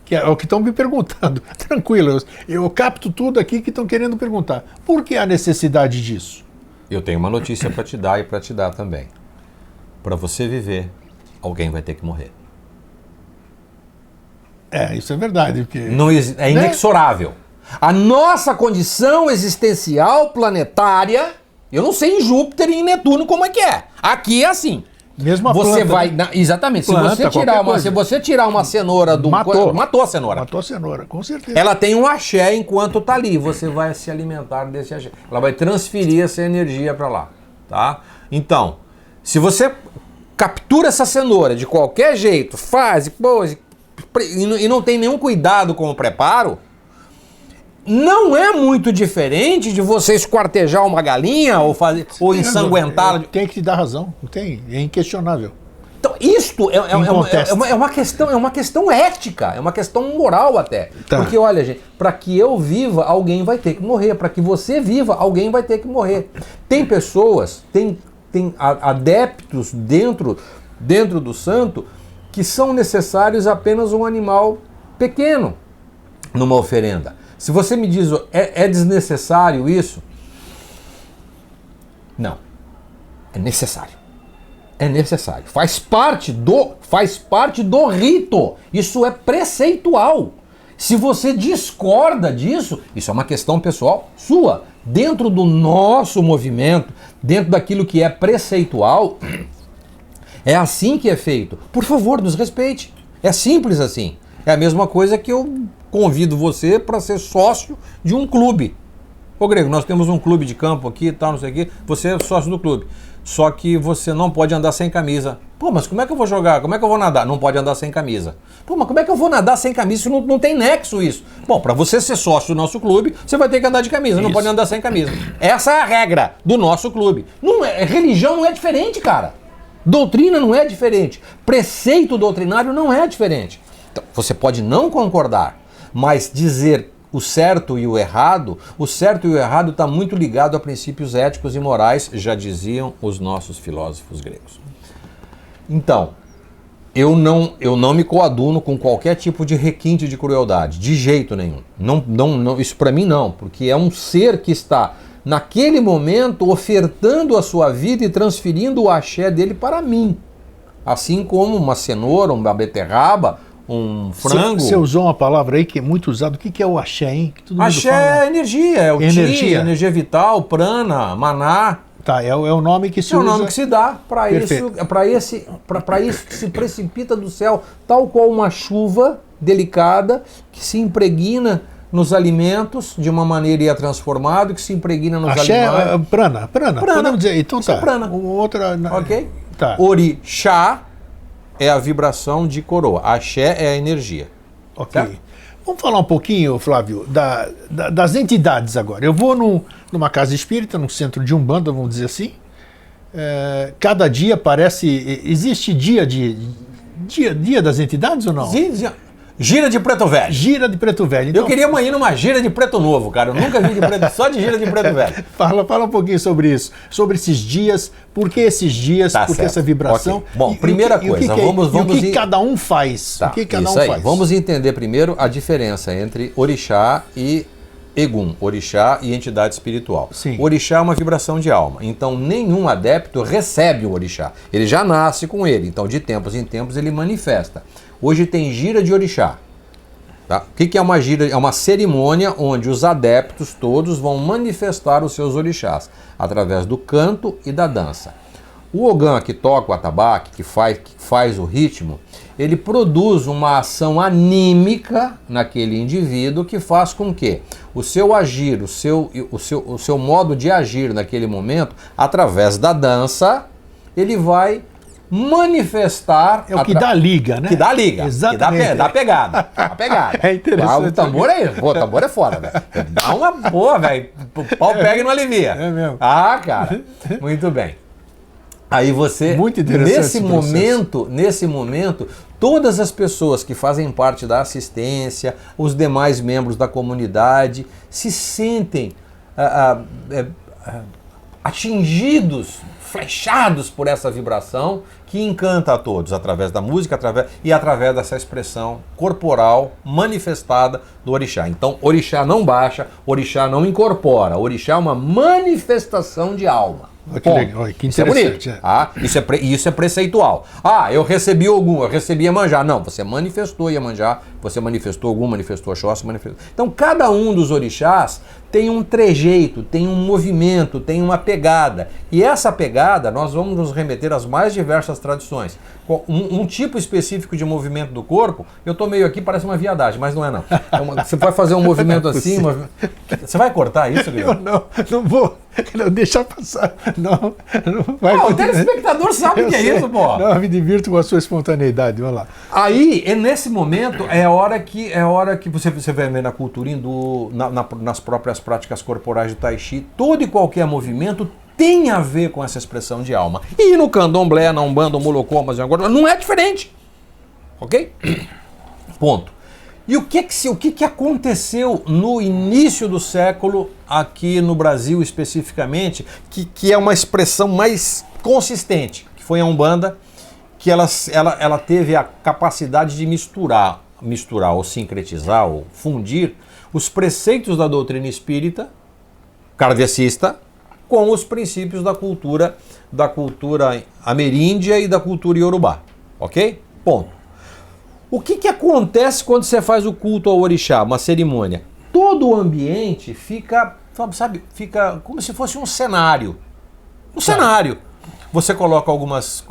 Que é o que estão me perguntando. Tranquilo, eu capto tudo aqui que estão querendo perguntar. Por que a necessidade disso? Eu tenho uma notícia para te dar e para te dar também. Para você viver, alguém vai ter que morrer. Isso é verdade. Porque, é inexorável. A nossa condição existencial planetária, eu não sei em Júpiter e em Netuno como é que é. Aqui é assim. Mesmo a você planta, vai, né? Exatamente. Planta, Se você tirar uma cenoura do matou a cenoura. Matou a cenoura, com certeza. Ela tem um axé enquanto está ali. Você vai se alimentar desse axé. Ela vai transferir essa energia para lá, tá? Então, se você captura essa cenoura de qualquer jeito, faz, e não tem nenhum cuidado com o preparo, não é muito diferente de você esquartejar uma galinha ou ensanguentá-la. Tem que te dar razão, não tem, é inquestionável. Então, isto é uma questão ética, é uma questão moral até. Tá. Porque, olha, gente, para que eu viva, alguém vai ter que morrer. Para que você viva, alguém vai ter que morrer. Tem pessoas, tem adeptos dentro do santo que são necessários apenas um animal pequeno numa oferenda. Se você me diz, é desnecessário isso? Não. É necessário. É necessário. Faz parte do rito. Isso é preceitual. Se você discorda disso, isso é uma questão pessoal sua. Dentro do nosso movimento, dentro daquilo que é preceitual, é assim que é feito. Por favor, nos respeite. É simples assim. É a mesma coisa que eu convido você para ser sócio de um clube. Ô Grego, nós temos um clube de campo aqui e tal, não sei o quê. Você é sócio do clube. Só que você não pode andar sem camisa. Pô, mas como é que eu vou jogar? Como é que eu vou nadar? Não pode andar sem camisa. Pô, mas como é que eu vou nadar sem camisa? Isso não tem nexo isso. Bom, para você ser sócio do nosso clube, você vai ter que andar de camisa. Não pode andar sem camisa. Essa é a regra do nosso clube. Religião não é diferente, cara. Doutrina não é diferente. Preceito doutrinário não é diferente. Então, você pode não concordar, mas dizer o certo e o errado está muito ligado a princípios éticos e morais, já diziam os nossos filósofos gregos. Então, eu não me coaduno com qualquer tipo de requinte de crueldade, de jeito nenhum. Não, isso para mim não, porque é um ser que está, naquele momento, ofertando a sua vida e transferindo o axé dele para mim. Assim como uma cenoura, uma beterraba, um frango. Você usou uma palavra aí que é muito usada. O que é o axé, hein? Que todo mundo axé fala. É energia, é o energia vital, prana, maná. Tá, é o nome que se usa. É o nome que se dá para isso que se precipita do céu, tal qual uma chuva delicada que se impregna nos alimentos de uma maneira e é transformado, que se impregna nos axé, alimentos. Prana. Podemos dizer. Então tá. É prana. Outra. Ok? Tá. Orixá é a vibração de coroa. Axé é a energia. Ok. Tá? Vamos falar um pouquinho, Flávio, das entidades agora. Eu vou numa casa espírita, num centro de Umbanda, vamos dizer assim. Cada dia parece... Existe dia das entidades ou não? Gira de preto velho. Gira de preto velho. Então, Eu queria ir numa gira de preto novo, cara. Eu nunca vi de preto, só de gira de preto velho. Fala um pouquinho sobre isso, sobre esses dias, por que esses dias, por que essa vibração. Okay. Bom, primeira coisa, vamos o que cada um faz. O que cada um faz. Vamos entender primeiro a diferença entre orixá e Egum, orixá e entidade espiritual. Sim. Orixá é uma vibração de alma, então nenhum adepto recebe o orixá. Ele já nasce com ele, então de tempos em tempos ele manifesta. Hoje tem gira de orixá. Tá? O que é uma gira? É uma cerimônia onde os adeptos todos vão manifestar os seus orixás, através do canto e da dança. O Ogã que toca o atabaque, que faz o ritmo, ele produz uma ação anímica naquele indivíduo que faz com que o seu agir, o seu modo de agir naquele momento, através da dança, ele vai manifestar... É o que dá liga, né? Que dá liga. Exatamente. Que dá pegada. Dá pegada. É interessante. O tambor é isso. Pô, o tambor é foda, velho. Dá uma boa, velho. O pau pega e não alivia. É mesmo. Ah, cara. Muito bem. Aí você... Muito interessante nesse momento, todas as pessoas que fazem parte da assistência, os demais membros da comunidade, se sentem atingidos, flechados por essa vibração que encanta a todos, através da música através dessa expressão corporal manifestada do orixá. Então, orixá não baixa, orixá não incorpora, orixá é uma manifestação de alma. Que legal, que interessante. Isso é bonito. Ah, isso é preceitual. Ah, eu recebi Ogum, eu recebi Iemanjá. Não, você manifestou Iemanjá, você manifestou Ogum, manifestou Oxóssi, manifestou... Então, cada um dos orixás tem um trejeito, tem um movimento, tem uma pegada. E essa pegada, nós vamos nos remeter às mais diversas tradições. Um tipo específico de movimento do corpo, eu tô meio aqui, parece uma viadagem, mas não é não. Você vai fazer um movimento assim, você vai cortar isso, Guilherme? Não vou. Não, deixa passar. Não vai. O telespectador sabe o que é isso, pô. Não, eu me divirto com a sua espontaneidade, vai lá. Aí, nesse momento, é a hora que você vai ver na cultura hindu, nas próprias práticas corporais do Tai Chi, todo e qualquer movimento tem a ver com essa expressão de alma. E no candomblé, na umbanda, no molocô, mas agora não é diferente. Ok? Ponto. E o que aconteceu no início do século, aqui no Brasil especificamente, que é uma expressão mais consistente, que foi a Umbanda, que ela teve a capacidade de misturar ou sincretizar, ou fundir os preceitos da doutrina espírita, kardecista, com os princípios da cultura ameríndia e da cultura iorubá. Ok? Ponto. O que acontece quando você faz o culto ao orixá, uma cerimônia? Todo o ambiente fica como se fosse um cenário. Um cenário. Você coloca algumas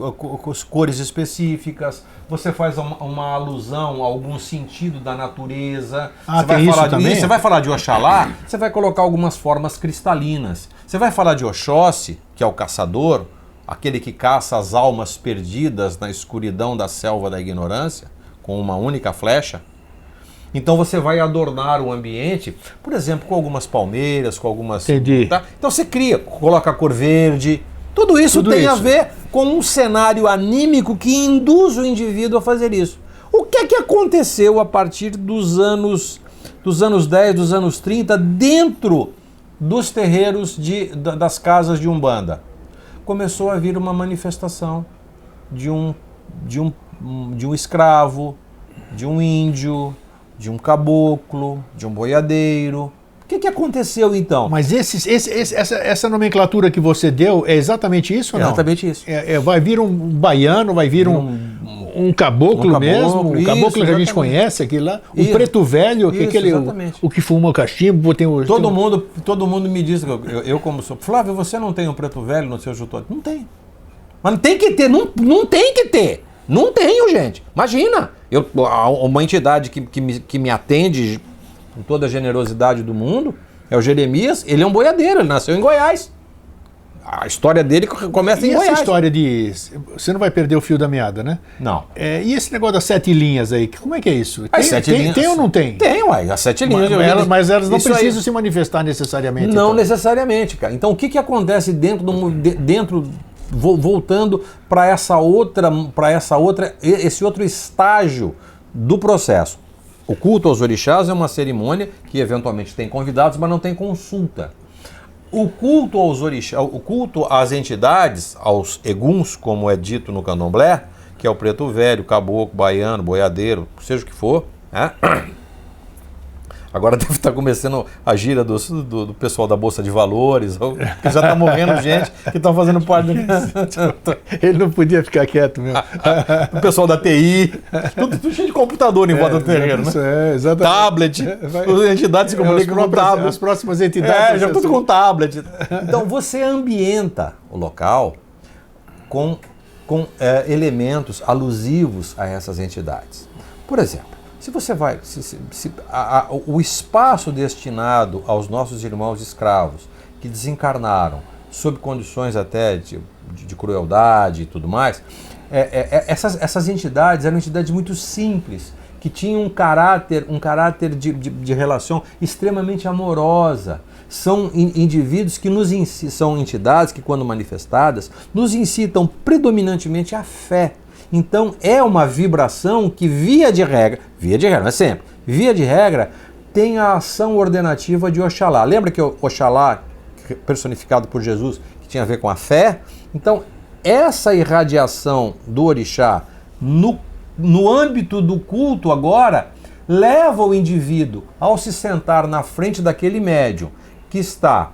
cores específicas, você faz uma alusão a algum sentido da natureza. Você vai falar de Oxalá, você vai colocar algumas formas cristalinas. Você vai falar de Oxóssi, que é o caçador, aquele que caça as almas perdidas na escuridão da selva da ignorância, com uma única flecha. Então você vai adornar o ambiente, por exemplo, com algumas palmeiras, com algumas... Entendi. Tá? Então você coloca a cor verde. Tudo isso tem a ver com um cenário anímico que induz o indivíduo a fazer isso. O que aconteceu a partir dos anos 10, dos anos 30, dentro dos terreiros das casas de Umbanda? Começou a vir uma manifestação de um escravo, de um índio, de um caboclo, de um boiadeiro. O que aconteceu então? Mas essa nomenclatura que você deu é exatamente isso ou não? Exatamente isso. Vai vir um baiano, vai vir um caboclo mesmo, um caboclo que a gente conhece aqui lá, o preto velho, o que fuma cachimbo. Todo mundo me diz, eu como sou, Flávio, você não tem um preto velho no seu jutô? Não tem. Mas não tem que ter, não tem que ter. Não tenho, gente. Imagina. Uma entidade que me atende com toda a generosidade do mundo é o Jeremias. Ele é um boiadeiro, ele nasceu em Goiás. A história dele começa em Goiás. E essa história de... Você não vai perder o fio da meada, né? Não. E esse negócio das 7 linhas aí, como é que é isso? Tem ou não tem? Tem, ué. As 7 linhas. Mas elas não precisam se manifestar necessariamente. Não necessariamente, cara. Então o que acontece voltando para esse outro estágio do processo? O culto aos orixás é uma cerimônia que eventualmente tem convidados, mas não tem consulta. O culto aos orixás, o culto às entidades, aos eguns, como é dito no candomblé, que é o preto velho, caboclo, baiano, boiadeiro, seja o que for, né? Agora deve estar começando a gira do pessoal da Bolsa de Valores, porque já está morrendo gente que está fazendo parte do... Ele não podia ficar quieto mesmo. O pessoal da TI, tudo cheio de computador em volta do terreno, né? Exatamente. Tablet, as entidades se comunicam com tablet. As próximas entidades... já tudo com tablet. Então você ambienta o local com elementos alusivos a essas entidades. Por exemplo, se você vai, o espaço destinado aos nossos irmãos escravos que desencarnaram sob condições até de crueldade e tudo mais, essas entidades eram entidades muito simples, que tinham um caráter de relação extremamente amorosa. São indivíduos que são entidades que, quando manifestadas, nos incitam predominantemente à fé. Então é uma vibração que, via de regra, não é sempre, via de regra, tem a ação ordenativa de Oxalá. Lembra que o Oxalá, personificado por Jesus, que tinha a ver com a fé? Então, essa irradiação do orixá no âmbito do culto agora, leva o indivíduo, ao se sentar na frente daquele médium que está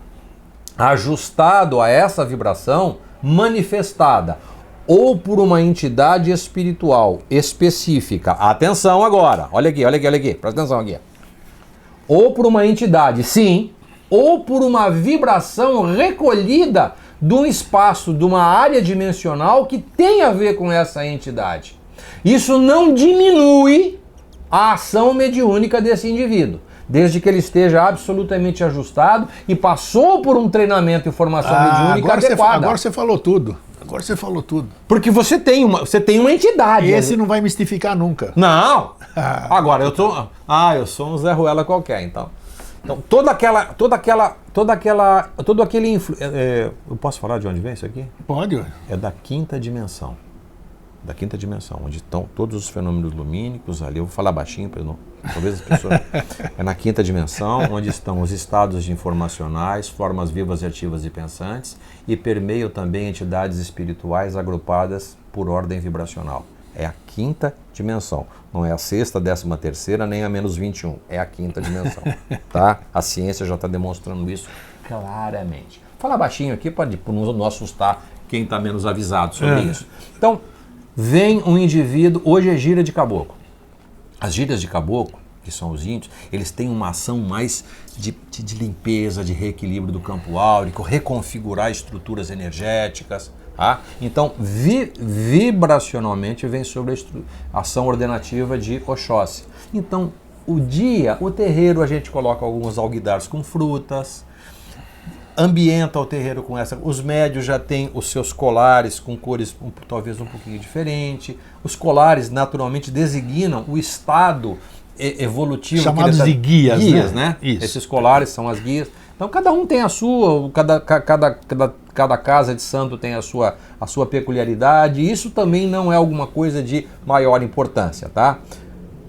ajustado a essa vibração manifestada, ou por uma entidade espiritual específica. Atenção agora, olha aqui, presta atenção aqui. Ou por uma entidade, sim, ou por uma vibração recolhida de um espaço, de uma área dimensional que tem a ver com essa entidade. Isso não diminui a ação mediúnica desse indivíduo, desde que ele esteja absolutamente ajustado e passou por um treinamento e formação mediúnica adequada. Agora você falou tudo. Porque você tem uma entidade. Esse não vai mistificar nunca. Não! Agora, eu sou um Zé Ruela qualquer, então. Então, todo aquele eu posso falar de onde vem isso aqui? Pode, ué. É da quinta dimensão. Onde estão todos os fenômenos lumínicos ali. Eu vou falar baixinho para não... Talvez as pessoas... É na quinta dimensão, onde estão os estados informacionais, formas vivas e ativas e pensantes, e permeiam também entidades espirituais agrupadas por ordem vibracional. É a quinta dimensão. Não é a sexta, 13ª, nem a menos 21. É a quinta dimensão. Tá? A ciência já está demonstrando isso claramente. Falar baixinho aqui para não assustar quem está menos avisado sobre isso. Então, vem um indivíduo, hoje é gira de caboclo. As giras de caboclo, que são os índios, eles têm uma ação mais de limpeza, de reequilíbrio do campo áurico, reconfigurar estruturas energéticas. Tá? Então, vibracionalmente vem sobre a ação ordenativa de Oxóssi. Então, o terreiro, a gente coloca alguns alguidares com frutas, ambienta o terreiro com essa. Os médios já têm os seus colares com cores talvez um pouquinho diferente. Os colares naturalmente designam o estado evolutivo. Chamados de guias, né? Isso. Esses colares são as guias. Então cada um tem a sua, cada casa de santo tem a sua peculiaridade. Isso também não é alguma coisa de maior importância, tá?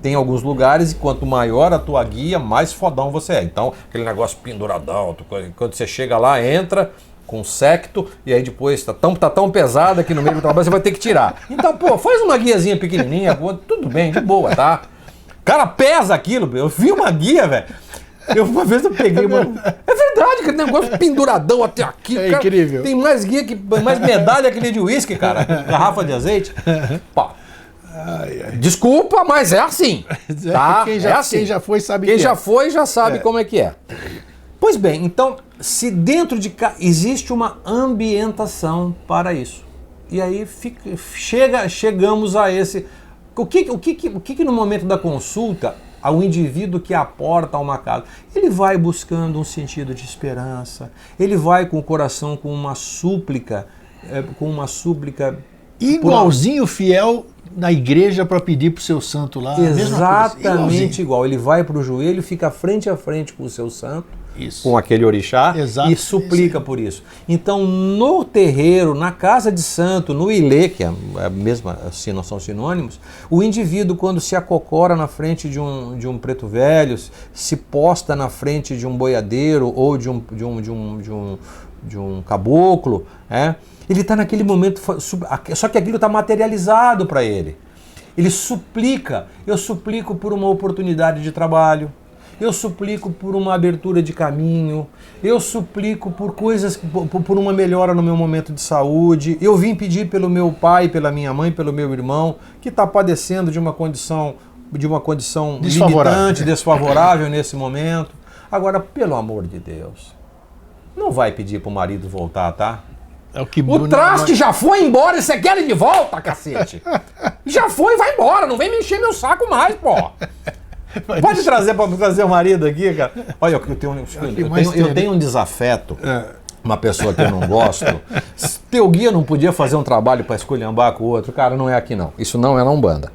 Tem alguns lugares e quanto maior a tua guia, mais fodão você é. Então, aquele negócio penduradão, quando você chega lá, entra com secto e aí depois tá tão pesado que no meio do trabalho você vai ter que tirar. Então, faz uma guiazinha pequenininha, tudo bem, de boa, tá? Cara, pesa aquilo, eu vi uma guia, velho. Uma vez eu peguei uma... É verdade, aquele negócio penduradão até aqui. É cara, incrível. Tem mais guia, mais medalha que de uísque, cara. Garrafa de azeite. Pá. Desculpa, mas é assim. Tá? Quem já foi sabe Quem já foi já sabe como é que é. Pois bem, então, se dentro de cá existe uma ambientação para isso. E aí chegamos a esse... O que no momento da consulta, ao indivíduo que aporta a uma casa, ele vai buscando um sentido de esperança, ele vai com o coração com uma súplica igualzinho fiel na igreja para pedir para o seu santo lá. Exatamente igual. Ele vai para o joelho, fica frente a frente com o seu santo, com aquele orixá Exato. e suplica por isso. Então, no terreiro, na casa de santo, no ilê, que é a mesma, assim, não são sinônimos, o indivíduo, quando se acocora na frente de um preto velho, se posta na frente de um boiadeiro ou de um caboclo, ele está naquele momento, só que aquilo está materializado para ele. Ele suplica, eu suplico por uma oportunidade de trabalho, eu suplico por uma abertura de caminho, eu suplico por coisas, por uma melhora no meu momento de saúde, eu vim pedir pelo meu pai, pela minha mãe, pelo meu irmão, que está padecendo de uma condição limitante, desfavorável nesse momento. Agora, pelo amor de Deus, não vai pedir para o marido voltar, tá? O traste já foi embora e você quer ele de volta, cacete? Já foi, vai embora, não vem me encher meu saco mais, pô. Pode trazer o marido aqui, cara. Olha, eu tenho um desafeto, uma pessoa que eu não gosto. Teu guia não podia fazer um trabalho para esculhambar com o outro. Cara, não é aqui não. Isso não é na Umbanda.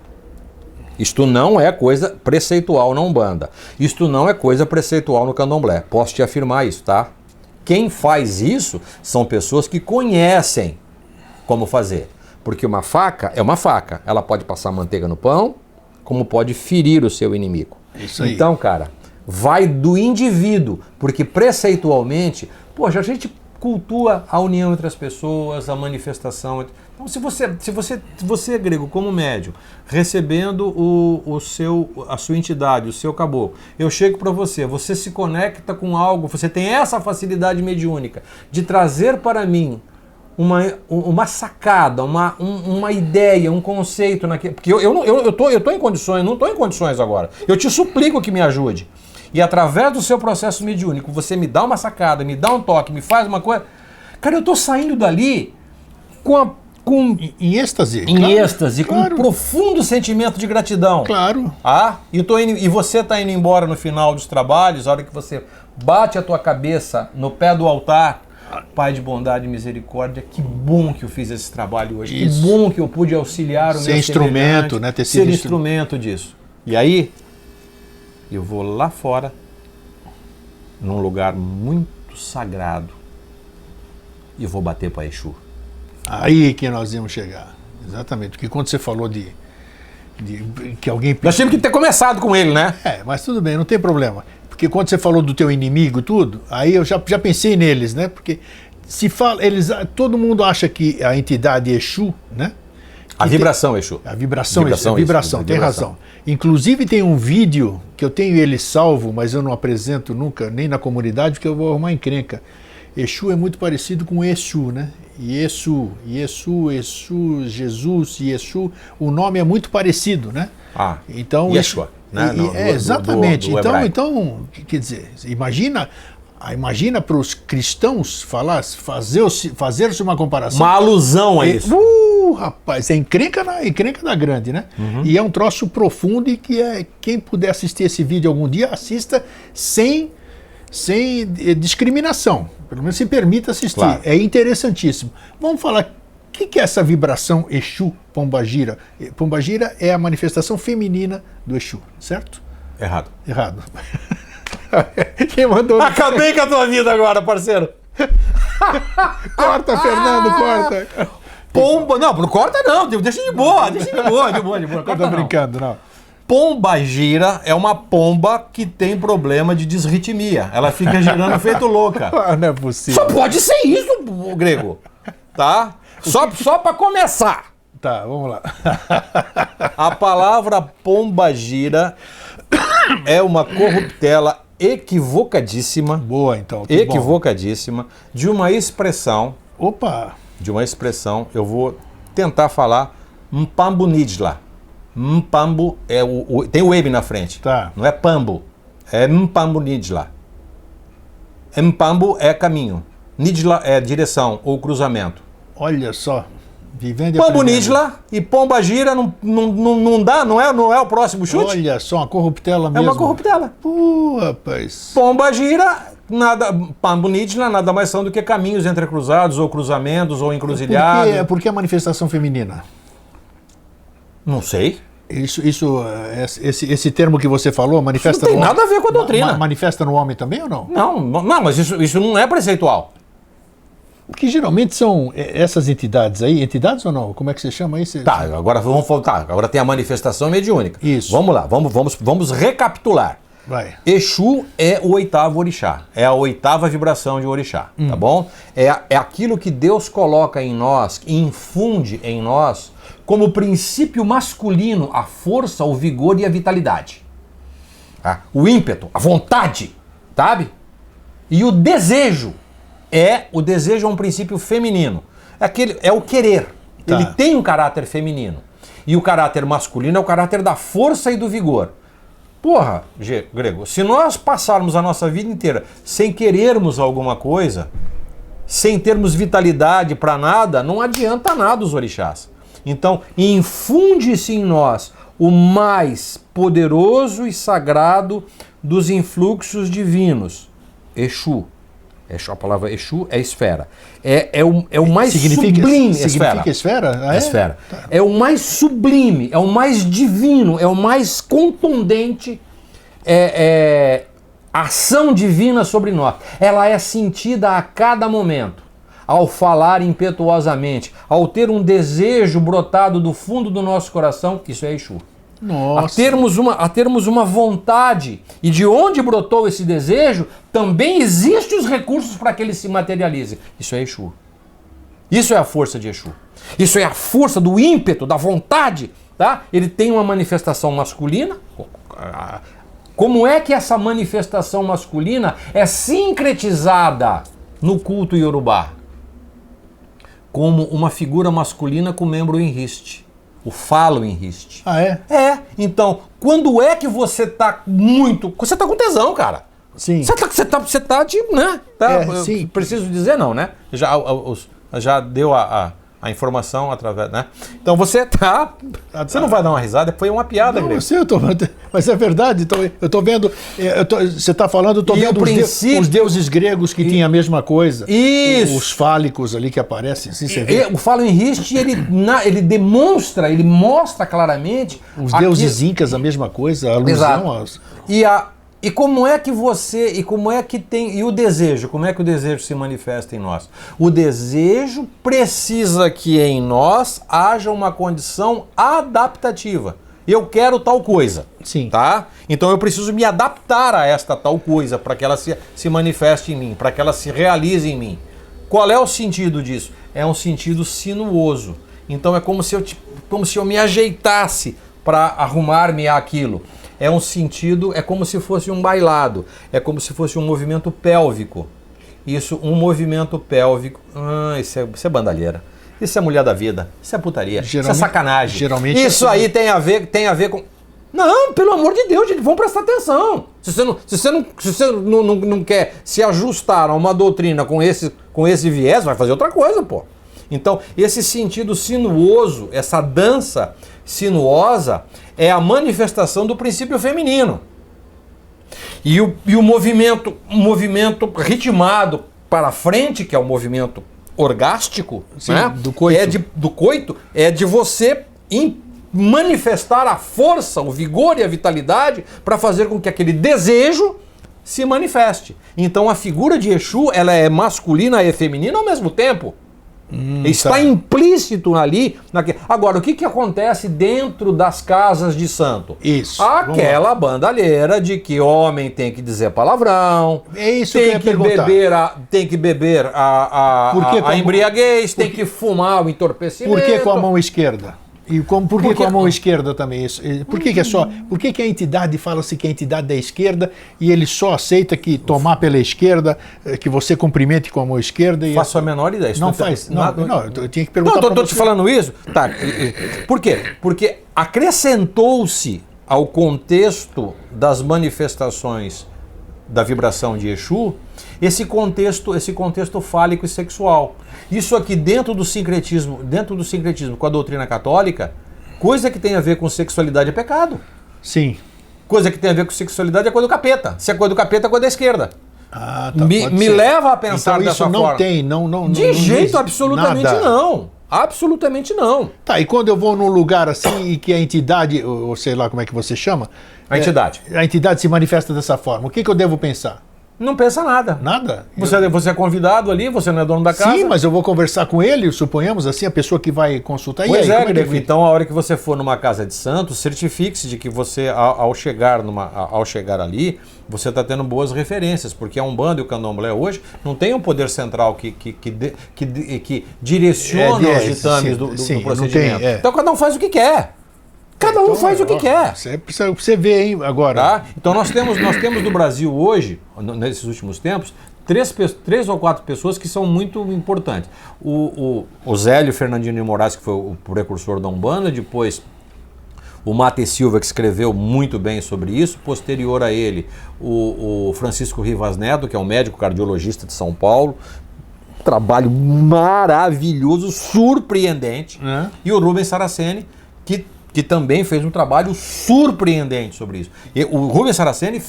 Isto não é coisa preceitual na Umbanda. Isto não é coisa preceitual no Candomblé. Posso te afirmar isso, tá? Quem faz isso são pessoas que conhecem como fazer. Porque uma faca é uma faca. Ela pode passar manteiga no pão, como pode ferir o seu inimigo. Isso aí. Então, cara, vai do indivíduo. Porque preceitualmente, poxa, a gente cultua a união entre as pessoas, a manifestação. Então, se você, grego, como médium, recebendo a sua entidade, o seu caboclo, eu chego para você, você se conecta com algo, você tem essa facilidade mediúnica de trazer para mim uma sacada, uma ideia, um conceito, porque eu tô em condições, não estou em condições agora. Eu te suplico que me ajude. E através do seu processo mediúnico, você me dá uma sacada, me dá um toque, me faz uma coisa. Cara, eu tô saindo dali em êxtase. Em êxtase, claro. Com um profundo sentimento de gratidão. Claro. E você tá indo embora no final dos trabalhos, a hora que você bate a tua cabeça no pé do altar. Pai de bondade e misericórdia, que bom que eu fiz esse trabalho hoje. Isso. Que bom que eu pude auxiliar o meu instrumento, né? Ser instrumento disso. E aí, eu vou lá fora, num lugar muito sagrado, e vou bater para Exu. Aí que nós íamos chegar. Exatamente. Porque quando você falou de que alguém... Nós tínhamos que ter começado com ele, né? Mas tudo bem, não tem problema. Porque quando você falou do teu inimigo tudo, aí eu já pensei neles, né? Porque se fala, todo mundo acha que a entidade Exu, né? A vibração Exu. A vibração, tem razão. Inclusive tem um vídeo que eu tenho ele salvo, mas eu não apresento nunca, nem na comunidade, porque eu vou arrumar encrenca. Exu é muito parecido com Exu, né? Exu, Jesus, Exu, o nome é muito parecido, né? Então, Yeshua, né? Exatamente. Então, quer dizer, imagina para os cristãos fazer-se uma comparação. Uma alusão a isso. Rapaz, é encrenca da grande, né? Uhum. E é um troço profundo e que quem puder assistir esse vídeo algum dia, assista sem discriminação. Pelo menos se permita assistir. Claro. É interessantíssimo. Vamos falar, o que é essa vibração Exu Pombagira? Pombagira é a manifestação feminina do Exu, certo? Errado. Quem mandou? Acabei com a tua vida agora, parceiro. Corta, Fernando, corta. Pomba, não corta não, deixa de boa. Eu tô brincando, não. Pombagira é uma pomba que tem problema de disritmia. Ela fica girando feito louca. Não é possível. Só pode ser isso, grego. Tá? Só para começar. Tá, vamos lá. A palavra pombagira é uma corruptela equivocadíssima. Boa, então. Equivocadíssima de uma expressão. Opa! De uma expressão, eu vou tentar falar Mpambunidla. Mpambu tem o Eb na frente. Tá. Não é Pambu, é Mpambunidla. Mpambu é caminho, Nidla é direção ou cruzamento. Olha só, vivendo e Pambunidla e Pombagira não dá, não é o próximo chute? Olha só, uma corruptela mesmo. É uma corruptela. Rapaz. Pombagira, Pambunidla nada mais são do que caminhos entrecruzados ou cruzamentos ou encruzilhadas. Por que a manifestação feminina? Não sei. Esse termo que você falou, manifesta Isso não tem nada a ver com a doutrina. Manifesta no homem também ou não? Não, mas isso não é preceitual. Porque geralmente são essas entidades aí, entidades ou não? Como é que você chama isso? Tá, agora vamos voltar. Agora tem a manifestação mediúnica. Isso. Vamos lá, vamos recapitular. Vai. Exu é o oitavo orixá, é a oitava vibração de orixá, tá bom? É aquilo que Deus coloca em nós, infunde em nós, como princípio masculino, a força, o vigor e a vitalidade. Tá? O ímpeto, a vontade, sabe? E o desejo é um princípio feminino. É o querer. Tá. Ele tem um caráter feminino. E o caráter masculino é o caráter da força e do vigor. Porra, Grego, se nós passarmos a nossa vida inteira sem querermos alguma coisa, sem termos vitalidade para nada, não adianta nada os orixás. Então, infunde-se em nós o mais poderoso e sagrado dos influxos divinos, Exu. A palavra Exu é esfera. É o mais sublime. Significa esfera? Ah, é? Esfera. Tá. É o mais sublime, é o mais divino, é o mais contundente ação divina sobre nós. Ela é sentida a cada momento, ao falar impetuosamente, ao ter um desejo brotado do fundo do nosso coração, isso é Exu. Nossa. A termos uma vontade, e de onde brotou esse desejo, também existem os recursos para que ele se materialize. Isso é Exu. Isso é a força de Exu. Isso é a força do ímpeto, da vontade. Tá? Ele tem uma manifestação masculina. Como é que essa manifestação masculina é sincretizada no culto iorubá? Como uma figura masculina com membro em riste. O falo em riste. Ah, é? Então, quando é que você tá muito... Você tá com tesão, cara. Sim. Você tá de... né? Sim. Preciso dizer não, né? Já deu a informação através, né? Então você tá... Você não vai dar uma risada, foi uma piada, Grego. Mas é verdade, eu tô vendo... você tá falando, eu tô vendo os deuses gregos que têm a mesma coisa. Isso. Os fálicos ali que aparecem. Assim, você vê. O falo em riste, ele demonstra, ele mostra claramente... Os deuses incas, a mesma coisa, a alusão aos... E como é que e o desejo, como é que o desejo se manifesta em nós? O desejo precisa que em nós haja uma condição adaptativa. Eu quero tal coisa. Sim. Tá? Então eu preciso me adaptar a esta tal coisa para que ela se manifeste em mim, para que ela se realize em mim. Qual é o sentido disso? É um sentido sinuoso. Então é como se eu me ajeitasse para arrumar-me àquilo. É um sentido, é como se fosse um bailado, é como se fosse um movimento pélvico. Isso, um movimento pélvico, isso é bandalheira. Isso é mulher da vida, isso é putaria, isso é sacanagem. Geralmente isso aí tem a ver com... Não, pelo amor de Deus, gente, vão prestar atenção. Se você não quer se ajustar a uma doutrina com esse viés, vai fazer outra coisa, pô. Então, esse sentido sinuoso, essa dança sinuosa, é a manifestação do princípio feminino. E o movimento ritmado para frente, que é o movimento orgástico, sim, né? do coito. Do coito, é de você manifestar a força, o vigor e a vitalidade para fazer com que aquele desejo se manifeste. Então a figura de Exu, ela é masculina e feminina ao mesmo tempo. Está implícito ali. Agora, o que acontece dentro das casas de santo? Isso. Aquela bandalheira de que homem tem que dizer palavrão, é isso tem que beber a embriaguez, tem que fumar o entorpecimento. Por que com a mão esquerda? E por que com a mão esquerda também? Por que é só? Por que a entidade fala-se que a entidade é esquerda e ele só aceita que tomar pela esquerda, que você cumprimente com a mão esquerda? Faço a menor ideia. Não faz. Não, eu tinha que perguntar. Não, estou te falando isso. Tá. Por quê? Porque acrescentou-se ao contexto das manifestações da vibração de Exu esse contexto fálico e sexual. Isso aqui dentro do sincretismo com a doutrina católica, coisa que tem a ver com sexualidade é pecado. Sim. Coisa que tem a ver com sexualidade é coisa do capeta. Se é coisa do capeta, é coisa da esquerda. Tá, me leva a pensar então, dessa isso forma. Não tem, não. De jeito absolutamente nada. não. Absolutamente não. Tá, e quando eu vou num lugar assim e que a entidade, ou sei lá como é que você chama... A entidade. A entidade se manifesta dessa forma, o que eu devo pensar? Não pensa nada. Nada? Você é convidado ali, você não é dono da casa. Sim, mas eu vou conversar com ele, suponhamos assim, a pessoa que vai consultar. Pois e aí, é, Grego, então a hora que você for numa casa de santo, certifique-se de que você, ao chegar ali, você está tendo boas referências, porque a Umbanda e o Candomblé hoje não tem um poder central que direciona os ditames do procedimento. Então cada um faz o que quer. Cada um faz o que quer. Você vê, hein, agora. Tá? Então nós temos no Brasil hoje, nesses últimos tempos, três ou quatro pessoas que são muito importantes. O Zélio Fernandino de Moraes, que foi o precursor da Umbanda, depois o Mate Silva, que escreveu muito bem sobre isso, posterior a ele o Francisco Rivas Neto, que é um médico cardiologista de São Paulo, trabalho maravilhoso, surpreendente, e o Rubens Saraceni, que também fez um trabalho surpreendente sobre isso. E o Rubens Saraceni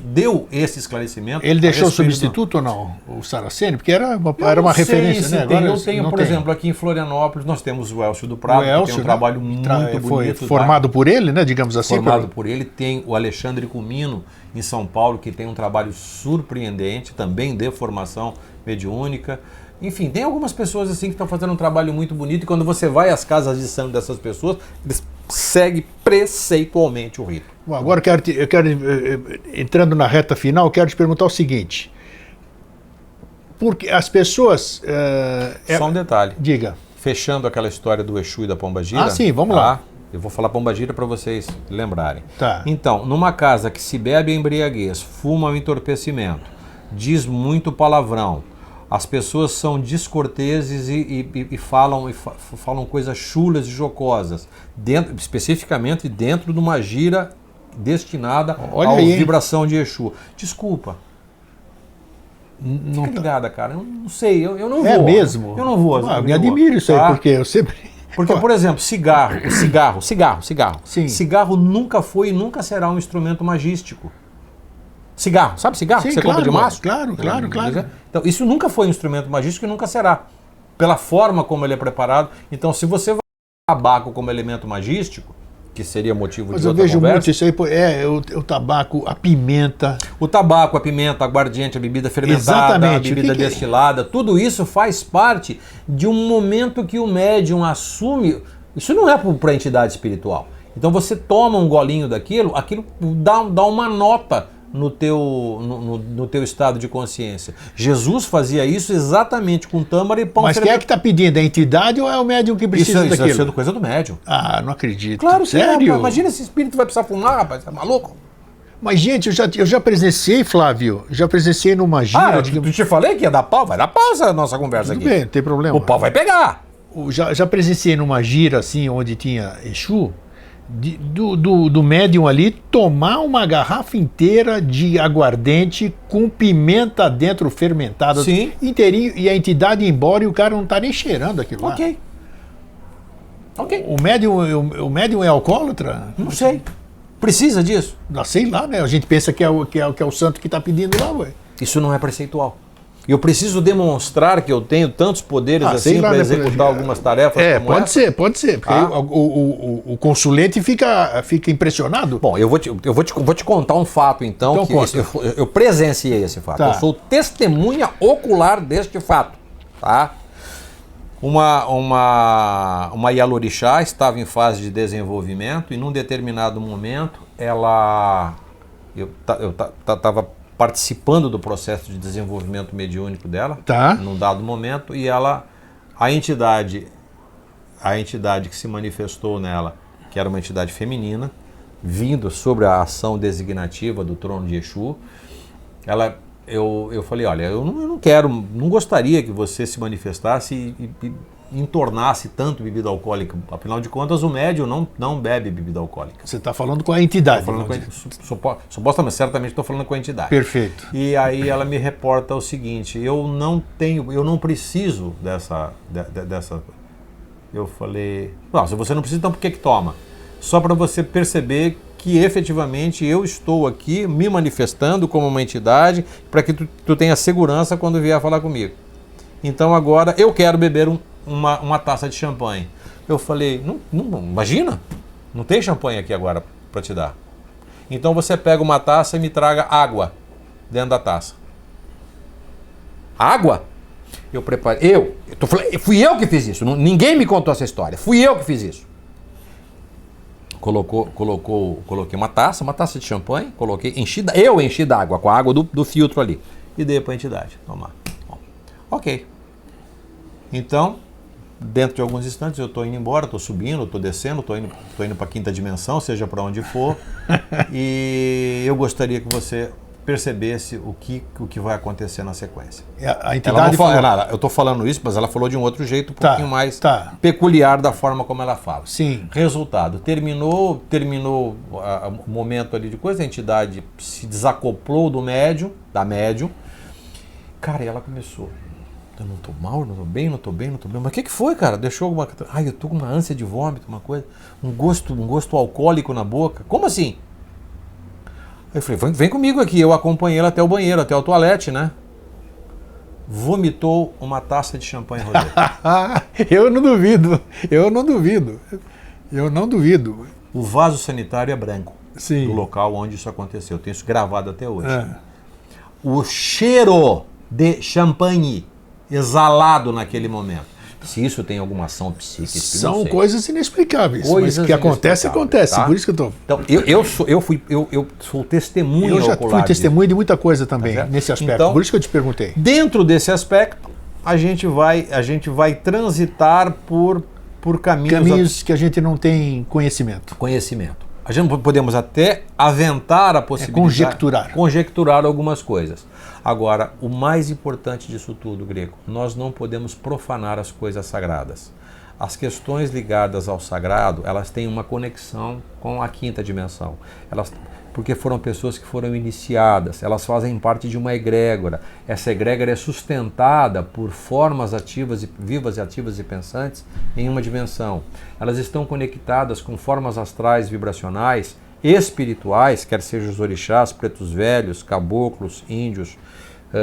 deu esse esclarecimento. Ele deixou o substituto ou não, o Saraceni? Porque era uma referência, né? Agora, eu tenho, por exemplo, aqui em Florianópolis, nós temos o Elcio do Prado, que tem um trabalho muito bonito. Foi formado por ele, né? Digamos assim. Formado por ele. Tem o Alexandre Cumino, em São Paulo, que tem um trabalho surpreendente, também de formação mediúnica. Enfim, tem algumas pessoas assim que estão fazendo um trabalho muito bonito, e quando você vai às casas de santo dessas pessoas, eles seguem preceitualmente o rito. Bom, agora eu quero, entrando na reta final, eu quero te perguntar o seguinte. Porque as pessoas... Só um detalhe. Diga. Fechando aquela história do Exu e da Pombagira. Sim, vamos lá. Eu vou falar Pombagira para vocês lembrarem. Tá. Então, numa casa que se bebe embriaguez, fuma o entorpecimento, diz muito palavrão, as pessoas são descorteses e falam coisas chulas e jocosas, especificamente dentro de uma gira destinada à vibração de Exu. Desculpa. Não fica ligada, cara. Eu não sei, eu não vou. É mesmo? Eu não vou. Me admiro isso aí, porque eu sempre... Porque, por exemplo, cigarro. Sim. Cigarro nunca foi e nunca será um instrumento magístico. Cigarro, sabe cigarro? Sim, você compra de maço? Claro. Então, isso nunca foi um instrumento magístico e nunca será. Pela forma como ele é preparado. Então, se você vai usar tabaco como elemento magístico, que seria motivo de outra conversa... Mas eu vejo muito isso aí, o tabaco, a pimenta... O tabaco, a pimenta, a aguardiente, a bebida fermentada, a bebida destilada, tudo isso faz parte de um momento que o médium assume... Isso não é para a entidade espiritual. Então, você toma um golinho daquilo, aquilo dá uma nota no teu estado de consciência. Jesus fazia isso exatamente com tâmara e pão. Mas quem é que está pedindo? É a entidade ou é o médium que precisa daquilo? Isso é coisa do médium. Ah, não acredito. Claro que sério? É. Imagina esse espírito vai precisar fumar, rapaz. É maluco? Mas, gente, eu já presenciei, Flávio, numa gira... Eu te falei que ia dar pau? Vai dar pau essa nossa conversa aqui. Tudo bem, não tem problema. O pau vai pegar. Já presenciei numa gira, assim, onde tinha Exu, do médium ali tomar uma garrafa inteira de aguardente com pimenta dentro fermentada, sim, inteirinho, e a entidade ir embora e o cara não tá nem cheirando aquilo lá. Ok. O médium é alcoólatra? Não sei. Precisa disso? Sei lá, né? A gente pensa que é o santo que tá pedindo lá, ué. Isso não é preceitual. Eu preciso demonstrar que eu tenho tantos poderes assim para executar algumas tarefas como essa? Pode ser. Porque o consulente fica impressionado. Bom, eu vou te contar um fato, então que eu presenciei esse fato. Tá. Eu sou testemunha ocular deste fato. Tá? Uma Yalorixá estava em fase de desenvolvimento e num determinado momento eu estava participando do processo de desenvolvimento mediúnico dela, num dado momento, e a entidade que se manifestou nela, que era uma entidade feminina, vindo sobre a ação designativa do trono de Exu, eu falei, olha, eu não gostaria que você se manifestasse e entornasse tanto bebida alcoólica. Afinal de contas, o médium não bebe bebida alcoólica. Você está falando com a entidade. Supostamente, certamente estou falando com a entidade. Perfeito. E aí ela me reporta o seguinte, eu não preciso dessa... Eu falei, não, se você não precisa, então por que toma? Só para você perceber que efetivamente eu estou aqui me manifestando como uma entidade para que tu tenha segurança quando vier falar comigo. Então agora eu quero beber uma taça de champanhe. Eu falei, não, imagina, não tem champanhe aqui agora para te dar. Então você pega uma taça e me traga água dentro da taça. Água? Eu preparei, fui eu que fiz isso, ninguém me contou essa história, fui eu que fiz isso. Coloquei uma taça de champanhe, eu enchi d'água, com a água do filtro ali, e dei para a entidade tomar. Bom, ok. Então, dentro de alguns instantes eu estou indo embora, estou subindo, estou descendo, estou indo para a quinta dimensão, seja para onde for, e eu gostaria que você percebesse o que vai acontecer na sequência. A entidade eu estou falando isso, mas ela falou de um outro jeito, um pouquinho mais peculiar da forma como ela fala. Sim. Resultado, terminou o momento ali de coisa, a entidade se desacoplou da médium. Cara, e ela começou. Eu não tô mal, não tô bem. Mas o que foi, cara? Deixou alguma... Ai, eu tô com uma ânsia de vômito, uma coisa. Um gosto alcoólico na boca. Como assim? Eu falei, vem comigo aqui. Eu acompanhei ela até o banheiro, até o toalete, né? Vomitou uma taça de champanhe rosé. Eu não duvido. O vaso sanitário é branco. Sim. Do local onde isso aconteceu. Eu tenho isso gravado até hoje. O cheiro de champanhe exalado naquele momento. Se isso tem alguma ação psíquica, são coisas inexplicáveis. Coisas mas que acontece. Tá? Por isso que eu estou... Então, eu sou testemunha ocular. Eu já fui testemunha de muita coisa também, tá, nesse aspecto. Então, por isso que eu te perguntei. Dentro desse aspecto, a gente vai transitar por caminhos que a gente não tem conhecimento. A gente podemos até aventar a possibilidade... Conjecturar algumas coisas. Agora, o mais importante disso tudo, Greco, nós não podemos profanar as coisas sagradas. As questões ligadas ao sagrado, elas têm uma conexão com a quinta dimensão. Porque foram pessoas que foram iniciadas, elas fazem parte de uma egrégora. Essa egrégora é sustentada por formas ativas, vivas e ativas e pensantes em uma dimensão. Elas estão conectadas com formas astrais vibracionais, espirituais, quer sejam os orixás, pretos velhos, caboclos, índios,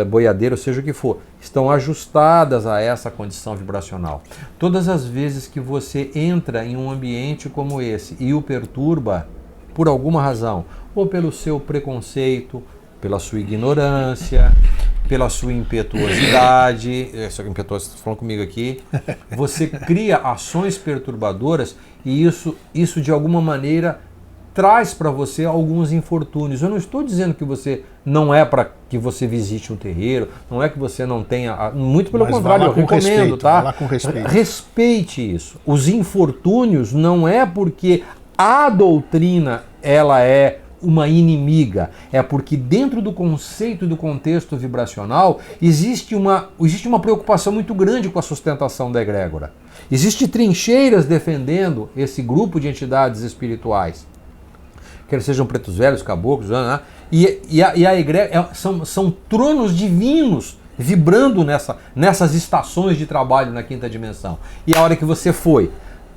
boiadeiros, seja o que for, estão ajustadas a essa condição vibracional. Todas as vezes que você entra em um ambiente como esse e o perturba, por alguma razão, ou pelo seu preconceito, pela sua ignorância, pela sua impetuosidade, você está falando comigo aqui, você cria ações perturbadoras e isso de alguma maneira traz para você alguns infortúnios. Eu não estou dizendo que você não é para que você visite um terreiro, não é que você não tenha... Muito pelo contrário, eu recomendo, tá? Vá com respeito. Respeite isso. Os infortúnios não é porque a doutrina ela é uma inimiga, é porque dentro do conceito e do contexto vibracional existe uma preocupação muito grande com a sustentação da egrégora. Existem trincheiras defendendo esse grupo de entidades espirituais, quer sejam pretos velhos, caboclos, né? E a egrégora são tronos divinos vibrando nessas estações de trabalho na quinta dimensão. E a hora que você foi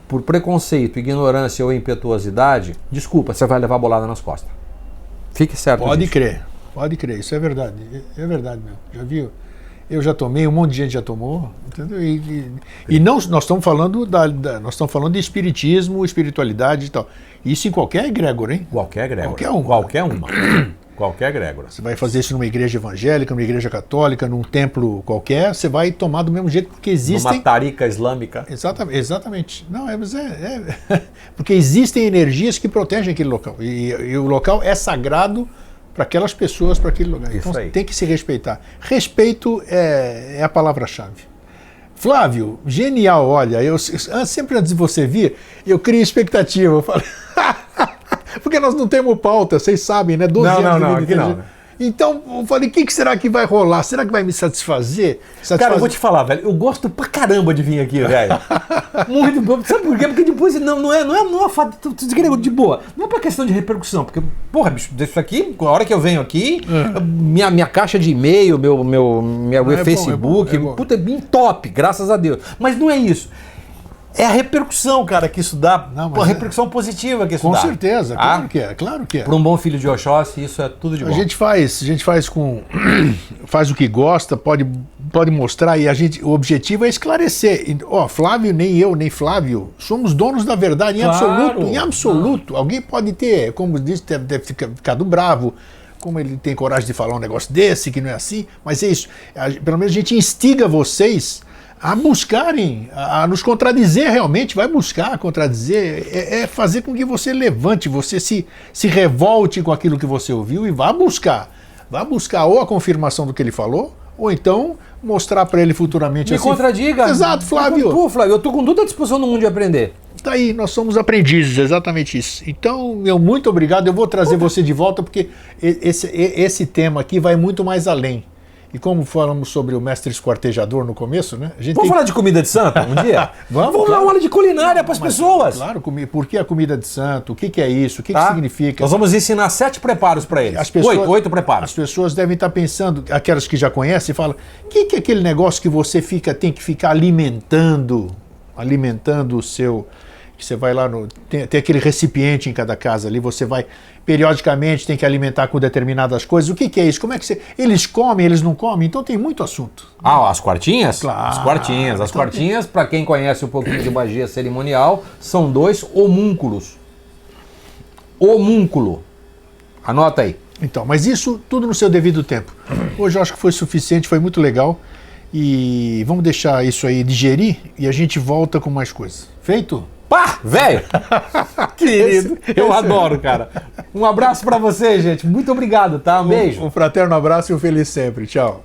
por preconceito, ignorância ou impetuosidade, desculpa, você vai levar bolada nas costas. Fique certo disso. Pode crer, isso é verdade. É verdade mesmo. Já viu? Eu já tomei, um monte de gente já tomou, entendeu? E não, nós estamos falando de espiritismo, espiritualidade e tal. Isso em qualquer egrégora, hein? Qualquer egrégora. Qualquer uma. Qualquer egrégora. Você vai fazer isso numa igreja evangélica, numa igreja católica, num templo qualquer, você vai tomar do mesmo jeito, porque existem... Numa tarica islâmica. Exatamente. Não, porque existem energias que protegem aquele local. E o local é sagrado para aquelas pessoas, para aquele lugar. Então tem que se respeitar. Respeito é a palavra-chave. Flávio, genial, olha, sempre antes de você vir, eu criei expectativa, eu falei... Porque nós não temos pauta, vocês sabem, né? 12 anos não, aqui não. Então, eu falei, o que será que vai rolar? Será que vai me satisfazer? Cara, eu vou te falar, velho, eu gosto pra caramba de vir aqui, velho. Muito bom. Sabe por quê? Porque depois não é fato de boa. Não é pra questão de repercussão, porque, porra, bicho, isso aqui, a hora que eu venho aqui, minha caixa de e-mail, meu Facebook, puta, é bem top, graças a Deus. Mas não é isso. É a repercussão, cara, que isso dá. A repercussão positiva que isso dá. Com certeza, claro que é. Para um bom filho de Oxóssi, isso é tudo de bom. A gente faz o que gosta, pode pode mostrar e o objetivo é esclarecer. Ó, Flávio, nem eu, nem Flávio, somos donos da verdade em absoluto. Em absoluto. Alguém pode ter, como disse, deve ter ficado bravo, como ele tem coragem de falar um negócio desse, que não é assim, mas é isso. Pelo menos a gente instiga vocês a buscarem, a nos contradizer realmente, vai buscar contradizer, é fazer com que você levante, você se revolte com aquilo que você ouviu e vá buscar ou a confirmação do que ele falou, ou então mostrar para ele futuramente Me assim. contradiga. Exato, Flávio. Pô, Flávio, eu tô com toda a disposição do mundo de aprender. Tá aí, nós somos aprendizes, exatamente isso. Então, meu muito obrigado, eu vou trazer você de volta, porque esse tema aqui vai muito mais além. E como falamos sobre o mestre esquartejador no começo, né? Vamos falar de comida de santo um dia? Vamos dar uma aula de culinária para as pessoas. Claro, por que a comida de santo? O que é isso? O que significa? Nós vamos ensinar 7 preparos para eles. 8 preparos. As pessoas devem estar pensando, aquelas que já conhecem, falam, o que é aquele negócio que você tem que ficar alimentando o seu... que você vai lá tem aquele recipiente em cada casa ali, você vai periodicamente tem que alimentar com determinadas coisas. O que é isso? Como é que eles comem, eles não comem? Então tem muito assunto. As quartinhas? Claro. As quartinhas. As quartinhas, para quem conhece um pouquinho de magia cerimonial, são 2 homúnculos. Homúnculo. Anota aí. Então, mas isso tudo no seu devido tempo. Hoje eu acho que foi suficiente, foi muito legal. E vamos deixar isso aí digerir e a gente volta com mais coisas. Feito? Pá, velho! Querido, eu adoro, cara. Um abraço pra você, gente. Muito obrigado, tá? Um beijo. Um fraterno abraço e um feliz sempre. Tchau.